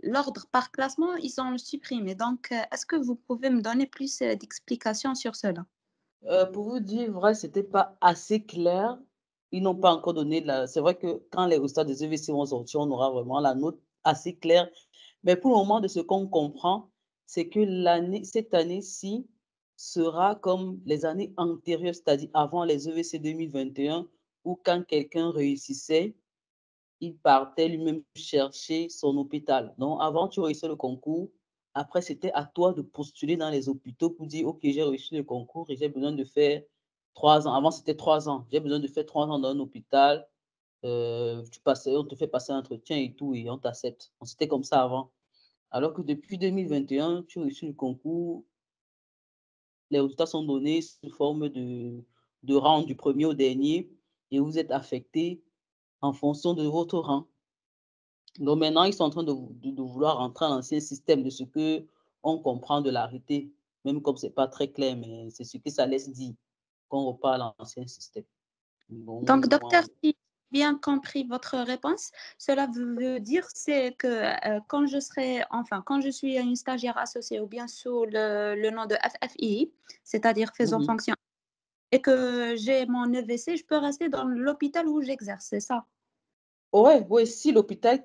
l'ordre par classement, ils ont supprimé. Donc, est-ce que vous pouvez me donner plus d'explications sur cela? Pour vous dire vrai, c'était pas assez clair. Ils n'ont pas encore donné la. C'est vrai que quand les résultats des EVC vont sortir, on aura vraiment la note assez claire. Mais pour le moment, de ce qu'on comprend, c'est que cette année-ci sera comme les années antérieures, c'est-à-dire avant les EVC 2021, où quand quelqu'un réussissait, il partait lui-même chercher son hôpital. Donc, avant, tu réussissais le concours. Après, c'était à toi de postuler dans les hôpitaux pour dire, OK, j'ai réussi le concours et j'ai besoin de faire 3 ans. Avant, c'était 3 ans. J'ai besoin de faire 3 ans dans un hôpital. On te fait passer un entretien et tout, et on t'accepte. C'était comme ça avant. Alors que depuis 2021, tu réussis le concours, les résultats sont donnés sous forme de rang du premier au dernier, et vous êtes affecté en fonction de votre rang. Donc maintenant, ils sont en train de vouloir rentrer à l'ancien système de ce qu'on comprend de l'arrêté, même comme ce n'est pas très clair, mais c'est ce que ça laisse dire, qu'on repart à l'ancien système. Donc, Bon, docteur, si j'ai bien compris votre réponse, cela veut dire c'est que quand je suis une stagiaire associée ou bien sous le nom de FFI, c'est-à-dire faisant fonction, et que j'ai mon EVC, je peux rester dans l'hôpital où j'exerce, c'est ça? ouais, si l'hôpital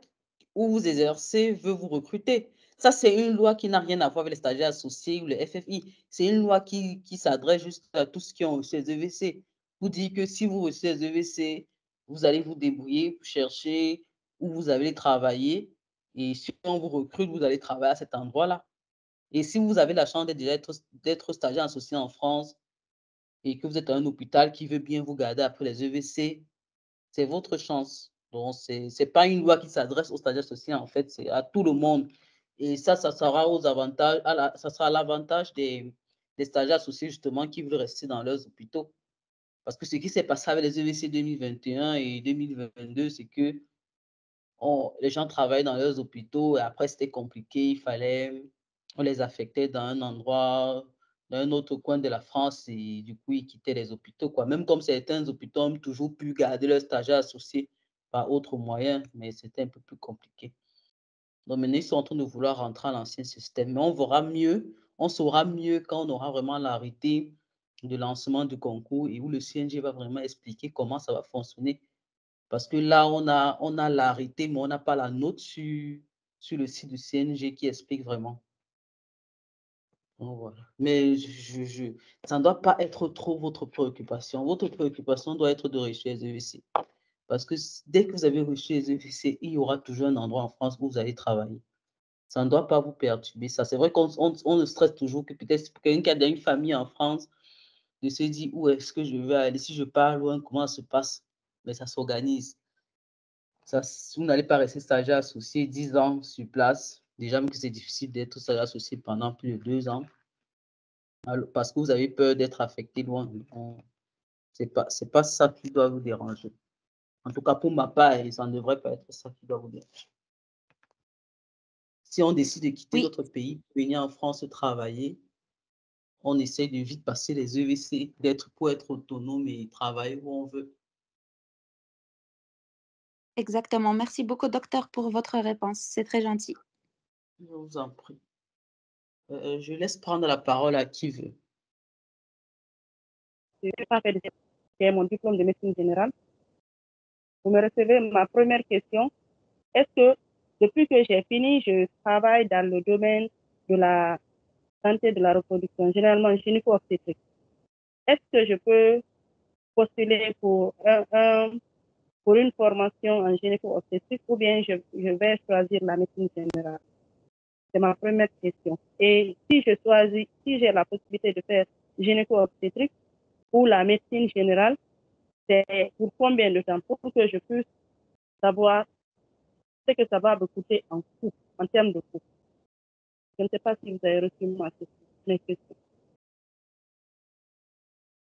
où vous exercez veut vous recruter. Ça, c'est une loi qui n'a rien à voir avec les stagiaires associés ou les FFI. C'est une loi qui s'adresse juste à tous ceux qui ont reçu les EVC. Vous dites que si vous recevez les EVC, vous allez vous débrouiller pour chercher où vous allez travailler. Et si on vous recrute, vous allez travailler à cet endroit-là. Et si vous avez la chance d'être stagiaire associé en France et que vous êtes à un hôpital qui veut bien vous garder après les EVC, c'est votre chance. Donc, c'est pas une loi qui s'adresse aux stagiaires associés, en fait, c'est à tout le monde. Et ça sera aux avantages, ça sera à l'avantage des stagiaires associés, justement, qui veulent rester dans leurs hôpitaux. Parce que ce qui s'est passé avec les EVC 2021 et 2022, c'est que les gens travaillaient dans leurs hôpitaux et après, c'était compliqué. On les affectait dans un endroit, dans un autre coin de la France et du coup, ils quittaient les hôpitaux, quoi. Même comme certains hôpitaux ont toujours pu garder leurs stagiaires associés par autres moyens, mais c'était un peu plus compliqué. Donc maintenant, ils sont en train de vouloir rentrer à l'ancien système. Mais on saura mieux quand on aura vraiment l'arrêté de lancement du concours et où le CNG va vraiment expliquer comment ça va fonctionner. Parce que là, on a l'arrêté, mais on n'a pas la note sur le site du CNG qui explique vraiment. Donc, voilà. Mais ça ne doit pas être trop votre préoccupation. Votre préoccupation doit être de réussir les EVC. Parce que dès que vous avez reçu les EVC, il y aura toujours un endroit en France où vous allez travailler. Ça ne doit pas vous perturber. Ça, c'est vrai qu'on ne stresse toujours que peut-être quelqu'un qui a une famille en France, de se dire où est-ce que je vais aller, si je pars loin, comment ça se passe. Mais ça s'organise. Ça, vous n'allez pas rester stagiaire associé 10 ans sur place. Déjà, même que c'est difficile d'être stagiaire associé pendant plus de 2 ans. Alors, parce que vous avez peur d'être affecté loin. C'est pas ça qui doit vous déranger. En tout cas, pour ma part, ça ne devrait pas être ça qui doit vous déranger. Si on décide de quitter notre pays, venir en France travailler, on essaie de vite passer les EVC, pour être autonome et travailler où on veut. Exactement. Merci beaucoup, docteur, pour votre réponse. C'est très gentil. Je vous en prie. Je laisse prendre la parole à qui veut. Je n'ai pas fait mon diplôme de médecine générale. Vous me recevez ma première question. Est-ce que depuis que j'ai fini, je travaille dans le domaine de la santé de la reproduction, généralement gynéco-obstétrique? Est-ce que je peux postuler pour une formation en gynéco-obstétrique ou bien je vais choisir la médecine générale? C'est ma première question. Et si je choisis, si j'ai la possibilité de faire gynéco-obstétrique ou la médecine générale, c'est pour combien de temps pour que je puisse savoir ce que ça va me coûter en coût, en termes de coût. Je ne sais pas si vous avez reçu mes questions.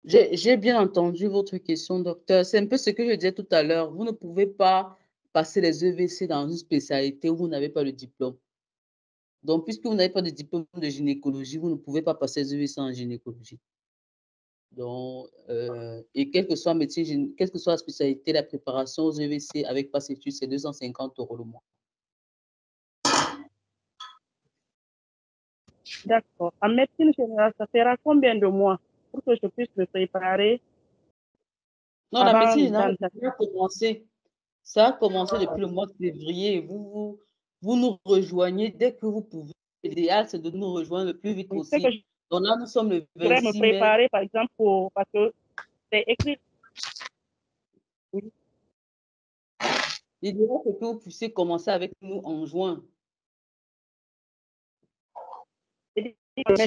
J'ai bien entendu votre question, docteur. C'est un peu ce que je disais tout à l'heure. Vous ne pouvez pas passer les EVC dans une spécialité où vous n'avez pas le diplôme. Donc, puisque vous n'avez pas de diplôme de gynécologie, vous ne pouvez pas passer les EVC en gynécologie. Donc, et quelle que soit médecine, quelle que soit la spécialité, la préparation aux EVC avec passe études, c'est 250 € le mois. D'accord. En médecine générale, ça fera combien de mois pour que je puisse me préparer? Non, la médecine générale, ça a commencé depuis le mois de février. Vous nous rejoignez dès que vous pouvez. L'idéal, c'est de nous rejoindre le plus vite possible. Donc là, nous sommes le 26 mai. Je voudrais me préparer, par exemple, parce que c'est écrit. Oui. L'idéal, c'est que vous puissiez commencer avec nous en juin. Mais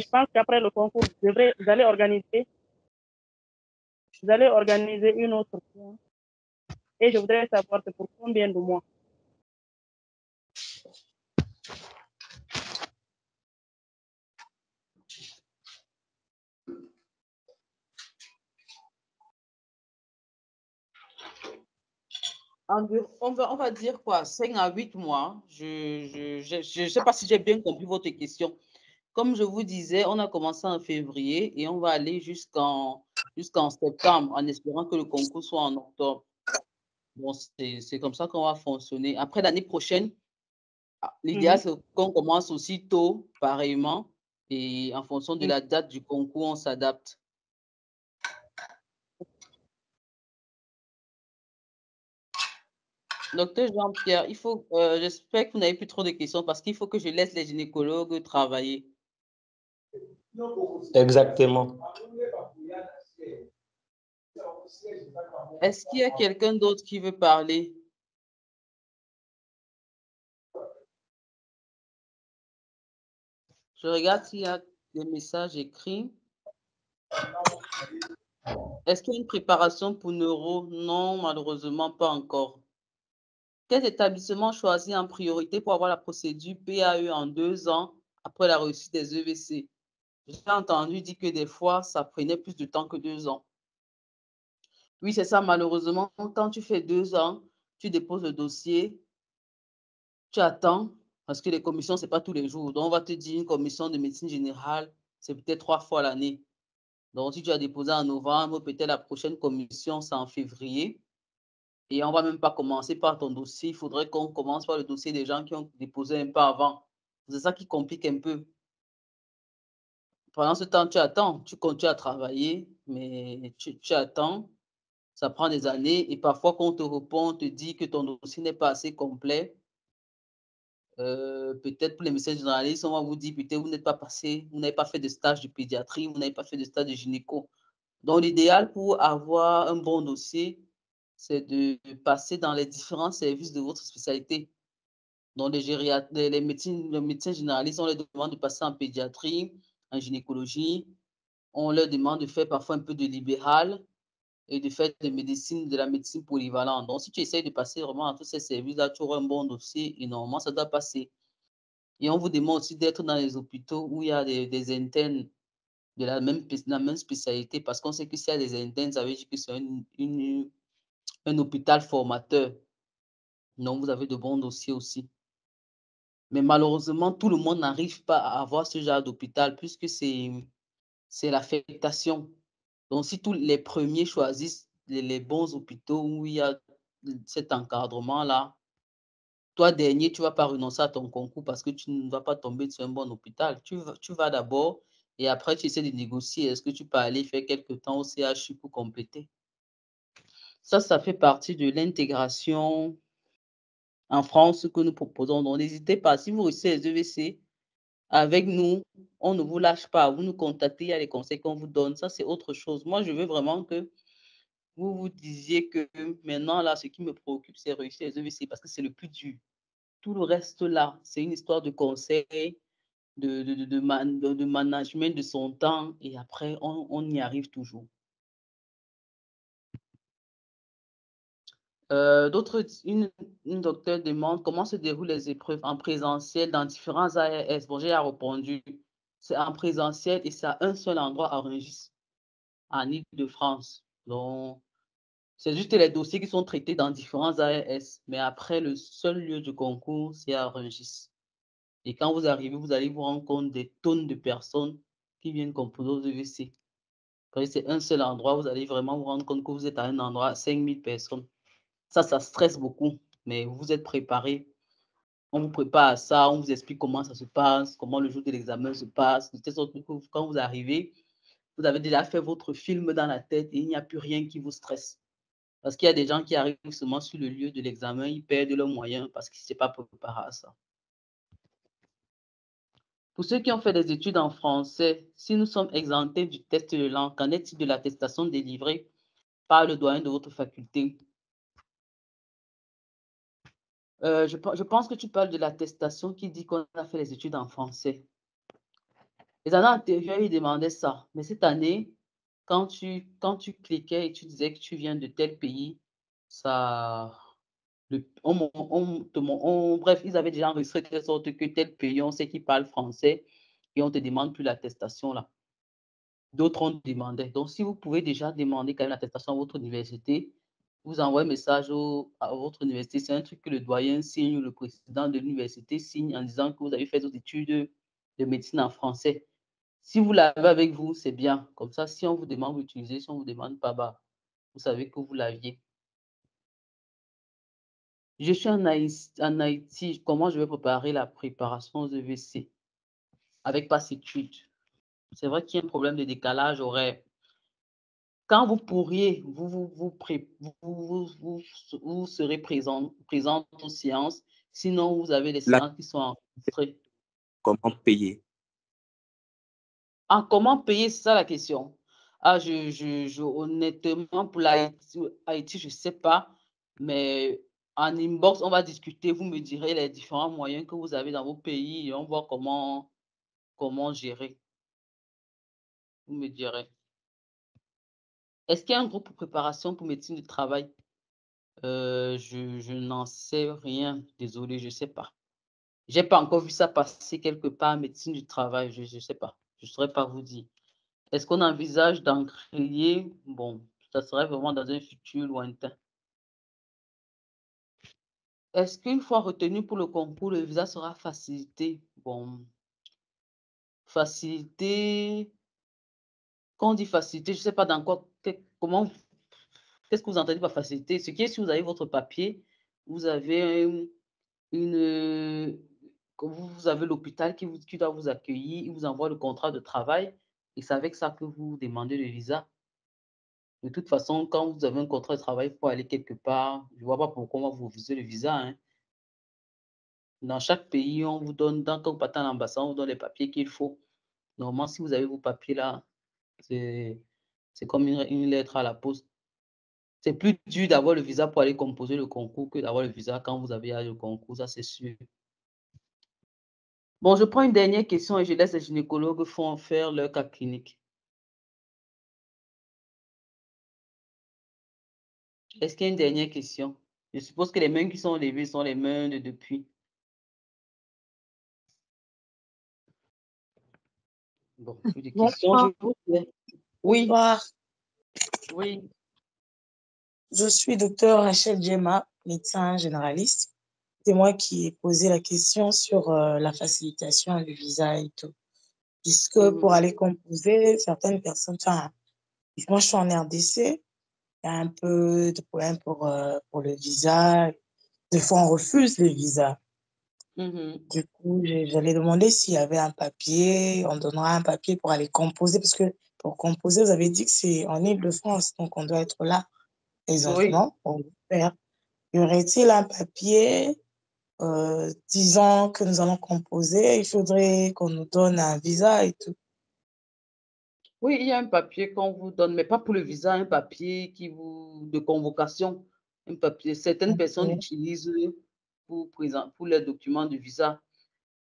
je pense qu'après le concours, vous allez organiser une autre fois. Et je voudrais savoir c'est pour combien de mois. On va dire quoi, 5 à 8 mois. Je ne sais pas si j'ai bien compris votre question. Comme je vous disais, on a commencé en février et on va aller jusqu'en septembre en espérant que le concours soit en octobre. Bon, c'est comme ça qu'on va fonctionner. Après l'année prochaine, l'idéal, c'est qu'on commence aussi tôt, pareillement. Et en fonction de la date du concours, on s'adapte. Docteur Jean-Pierre, j'espère que vous n'avez plus trop de questions parce qu'il faut que je laisse les gynécologues travailler. Exactement. Est-ce qu'il y a quelqu'un d'autre qui veut parler? Je regarde s'il y a des messages écrits. Est-ce qu'il y a une préparation pour neuro? Non, malheureusement, pas encore. Quel établissement choisir en priorité pour avoir la procédure PAE en 2 ans après la réussite des EVC? J'ai entendu dire que des fois, ça prenait plus de temps que 2 ans. Oui, c'est ça, malheureusement, quand tu fais 2 ans, tu déposes le dossier, tu attends, parce que les commissions, ce n'est pas tous les jours. Donc, on va te dire une commission de médecine générale, c'est peut-être 3 fois l'année. Donc, si tu as déposé en novembre, peut-être la prochaine commission, c'est en février. Et on ne va même pas commencer par ton dossier. Il faudrait qu'on commence par le dossier des gens qui ont déposé un peu avant. C'est ça qui complique un peu. Pendant ce temps, tu attends, tu continues à travailler, mais tu attends. Ça prend des années et parfois, quand on te répond, on te dit que ton dossier n'est pas assez complet. Peut-être pour les médecins généralistes, on va vous dire peut-être vous n'êtes pas passé, vous n'avez pas fait de stage de pédiatrie, vous n'avez pas fait de stage de gynéco. Donc, l'idéal pour avoir un bon dossier, c'est de passer dans les différents services de votre spécialité. Donc, les médecins généralistes, on leur demande de passer en pédiatrie, en gynécologie. On leur demande de faire parfois un peu de libéral et de faire de la médecine polyvalente. Donc, si tu essaies de passer vraiment dans tous ces services-là, tu auras un bon dossier et normalement, ça doit passer. Et on vous demande aussi d'être dans les hôpitaux où il y a des internes de la même spécialité parce qu'on sait que s'il y a des internes, ça veut dire que c'est un hôpital formateur. Donc, vous avez de bons dossiers aussi. Mais malheureusement, tout le monde n'arrive pas à avoir ce genre d'hôpital puisque c'est l'affectation. Donc, si tous les premiers choisissent les bons hôpitaux où il y a cet encadrement-là, toi, dernier, tu ne vas pas renoncer à ton concours parce que tu ne vas pas tomber sur un bon hôpital. Tu vas d'abord et après, tu essaies de négocier. Est-ce que tu peux aller faire quelques temps au CHU pour compléter? Ça fait partie de l'intégration en France que nous proposons. Donc, n'hésitez pas. Si vous réussissez les EVC, avec nous, on ne vous lâche pas. Vous nous contactez, il y a les conseils qu'on vous donne. Ça, c'est autre chose. Moi, je veux vraiment que vous vous disiez que maintenant, là, ce qui me préoccupe, c'est réussir les EVC parce que c'est le plus dur. Tout le reste, là, c'est une histoire de conseils. de management de son temps et après, on y arrive toujours. Une docteure demande comment se déroulent les épreuves en présentiel dans différents ARS. Bon, j'ai répondu. C'est en présentiel et c'est à un seul endroit à Rungis, en Île-de-France. Donc, c'est juste les dossiers qui sont traités dans différents ARS. Mais après, le seul lieu de concours, c'est à Rungis. Et quand vous arrivez, vous allez vous rendre compte des tonnes de personnes qui viennent composer aux EVC. C'est un seul endroit, vous allez vraiment vous rendre compte que vous êtes à un endroit, 5000 personnes. Ça stresse beaucoup, mais vous êtes préparé. On vous prépare à ça, on vous explique comment ça se passe, comment le jour de l'examen se passe. De telle sorte que quand vous arrivez, vous avez déjà fait votre film dans la tête et il n'y a plus rien qui vous stresse. Parce qu'il y a des gens qui arrivent seulement sur le lieu de l'examen, ils perdent leurs moyens parce qu'ils ne sont pas préparés à ça. Pour ceux qui ont fait des études en français, si nous sommes exemptés du test de langue, qu'en est-il de l'attestation délivrée par le doyen de votre faculté? Je pense que tu parles de l'attestation qui dit qu'on a fait les études en français. Les années antérieures, ils demandaient ça. Mais cette année, quand tu cliquais et tu disais que tu viens de tel pays, ça, bref, ils avaient déjà enregistré de sorte que tel pays, on sait qu'ils parlent français et on ne te demande plus l'attestation là. D'autres ont demandé. Donc, si vous pouvez déjà demander quand même l'attestation à votre université, vous envoyez un message à votre université. C'est un truc que le doyen signe ou le président de l'université signe en disant que vous avez fait vos études de médecine en français. Si vous l'avez avec vous, c'est bien. Comme ça, si on vous demande, vous l'utilisez. Si on ne vous demande pas, bah, vous savez que vous l'aviez. Je suis en Haïti. Comment je vais préparer la préparation aux EVC avec Pass Études? C'est vrai qu'il y a un problème de décalage horaire. Quand vous pourriez, vous serez présent aux séances. Sinon, vous avez des séances qui sont enregistrées. Comment payer? Ah, comment payer, c'est ça la question. Ah, honnêtement, pour Haïti, je ne sais pas. Mais en inbox, on va discuter. Vous me direz les différents moyens que vous avez dans vos pays et on voit comment gérer. Vous me direz. Est-ce qu'il y a un groupe de préparation pour médecine du travail? Je n'en sais rien. Désolé, je ne sais pas. Je n'ai pas encore vu ça passer quelque part, médecine du travail. Je ne sais pas. Je ne saurais pas vous dire. Est-ce qu'on envisage d'en créer? Bon, ça serait vraiment dans un futur lointain. Est-ce qu'une fois retenu pour le concours, le visa sera facilité? Bon, facilité. Quand on dit facilité, je ne sais pas dans quoi, comment, qu'est-ce que vous entendez par facilité? Ce qui est, si vous avez votre papier, vous avez vous avez l'hôpital qui doit vous accueillir, il vous envoie le contrat de travail et c'est avec ça que vous demandez le visa. De toute façon, quand vous avez un contrat de travail pour aller quelque part, je ne vois pas pourquoi on va vous refuser le visa, hein. Dans chaque pays, on vous donne, quand vous partez à l'ambassade, on vous donne les papiers qu'il faut. Normalement, si vous avez vos papiers là, c'est comme une lettre à la poste. C'est plus dur d'avoir le visa pour aller composer le concours que d'avoir le visa quand vous avez le concours, ça c'est sûr. Bon, je prends une dernière question et je laisse les gynécologues faire leur cas clinique. Est-ce qu'il y a une dernière question? Je suppose que les mains qui sont levées sont les mains de depuis. Bon, plus de questions. Bonsoir. Oui. Bonsoir. Oui. Je suis docteur Rachel Djema, médecin généraliste. C'est moi qui ai posé la question sur la facilitation du visa et tout. Puisque pour aller composer, certaines personnes, enfin, moi je suis en RDC, il y a un peu de problème pour le visa. Des fois, on refuse les visas. Du coup, j'allais demander s'il y avait un papier, on donnera un papier pour aller composer, parce que pour composer, vous avez dit que c'est en Île-de-France, donc on doit être là présentement pour le faire. Y aurait-il un papier disant que nous allons composer? Il faudrait qu'on nous donne un visa et tout. Oui, il y a un papier qu'on vous donne, mais pas pour le visa, un papier de convocation. Un papier. Certaines personnes l'utilisent pour les documents de visa.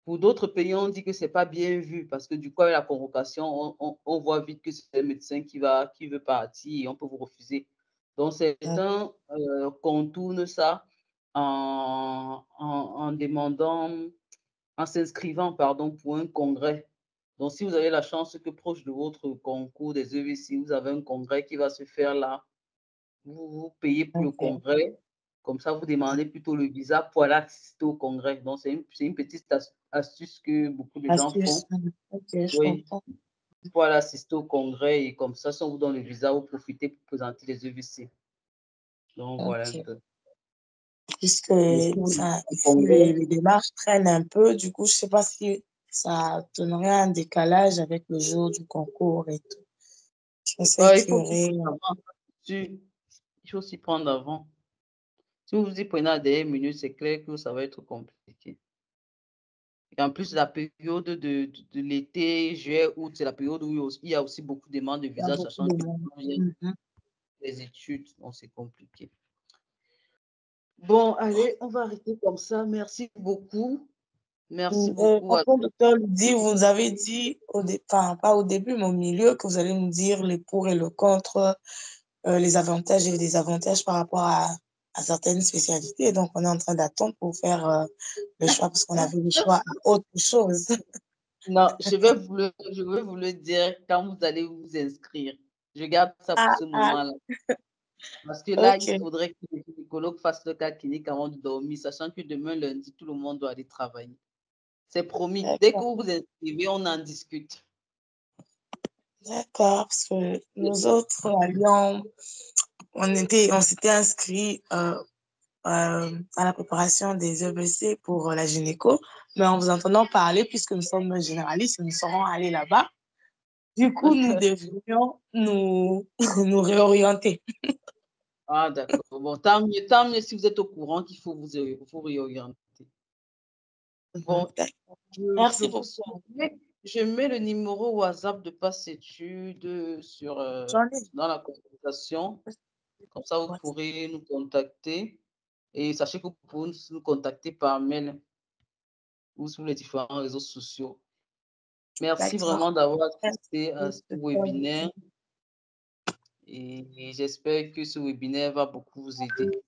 Pour d'autres pays, on dit que ce n'est pas bien vu parce que du coup, avec la convocation, on voit vite que c'est le médecin qui veut partir et on peut vous refuser. Donc, certains contournent ça en demandant, en s'inscrivant, pardon, pour un congrès. Donc, si vous avez la chance que proche de votre concours des EVC, vous avez un congrès qui va se faire là, vous payez pour le congrès. Comme ça, vous demandez plutôt le visa pour aller assister au congrès. Donc, c'est une petite astuce que beaucoup de gens font. Ok, je Oui, comprends. pour aller assister au congrès et comme ça, si on vous donne le visa, vous profitez pour présenter les EVC. Donc, voilà un Ok. peu. Puisque Mais si vous ça, au ici, congrès, les démarches traînent un peu, du coup, je ne sais pas si ça donnerait un décalage avec le jour du concours et tout. Je sais il qu'il y faut s'y aurait... prendre avant. Il faut s'y prendre avant. Si vous vous y prenez à des minutes, c'est clair que ça va être compliqué. Et en plus, la période de l'été, juillet, août, c'est la période où il y a aussi beaucoup de demandes de Il y a visa, beaucoup sachant de que monde. les études, donc c'est compliqué. Bon, allez, on va arrêter comme ça. Merci beaucoup. Merci beaucoup à Après, tous. docteur Lydie, vous avez dit, enfin, pas au début, mais au milieu, que vous allez nous dire les pour et le contre, les avantages et les désavantages par rapport à certaines spécialités. Donc, on est en train d'attendre pour faire le choix, parce qu'on avait le choix à autre chose. Non, je vais vous le dire quand vous allez vous inscrire. Je garde ça pour ce moment-là. Parce que là, il Ok, faudrait que les gynécologues fassent le cas clinique avant de dormir, sachant que demain, lundi, tout le monde doit aller travailler. C'est promis. Dès que d'accord. vous vous inscrivez, on en discute. D'accord, parce que nous autres, à Lyon, on s'était inscrits à la préparation des EBC pour la gynéco, mais en vous entendant parler, puisque nous sommes généralistes, nous serons allés là-bas. Du coup, nous devrions nous réorienter. Ah, d'accord. Bon, tant mieux si vous êtes au courant qu'il faut vous réorienter. Bon, Merci je beaucoup. je mets le numéro WhatsApp de Passe Études J'en ai. dans la conversation. Comme ça, vous pourrez nous contacter. Et sachez que vous pouvez nous contacter par mail ou sur les différents réseaux sociaux. Merci vraiment D'accord. d'avoir Merci, assisté à ce docteur. webinaire et j'espère que ce webinaire va beaucoup vous aider.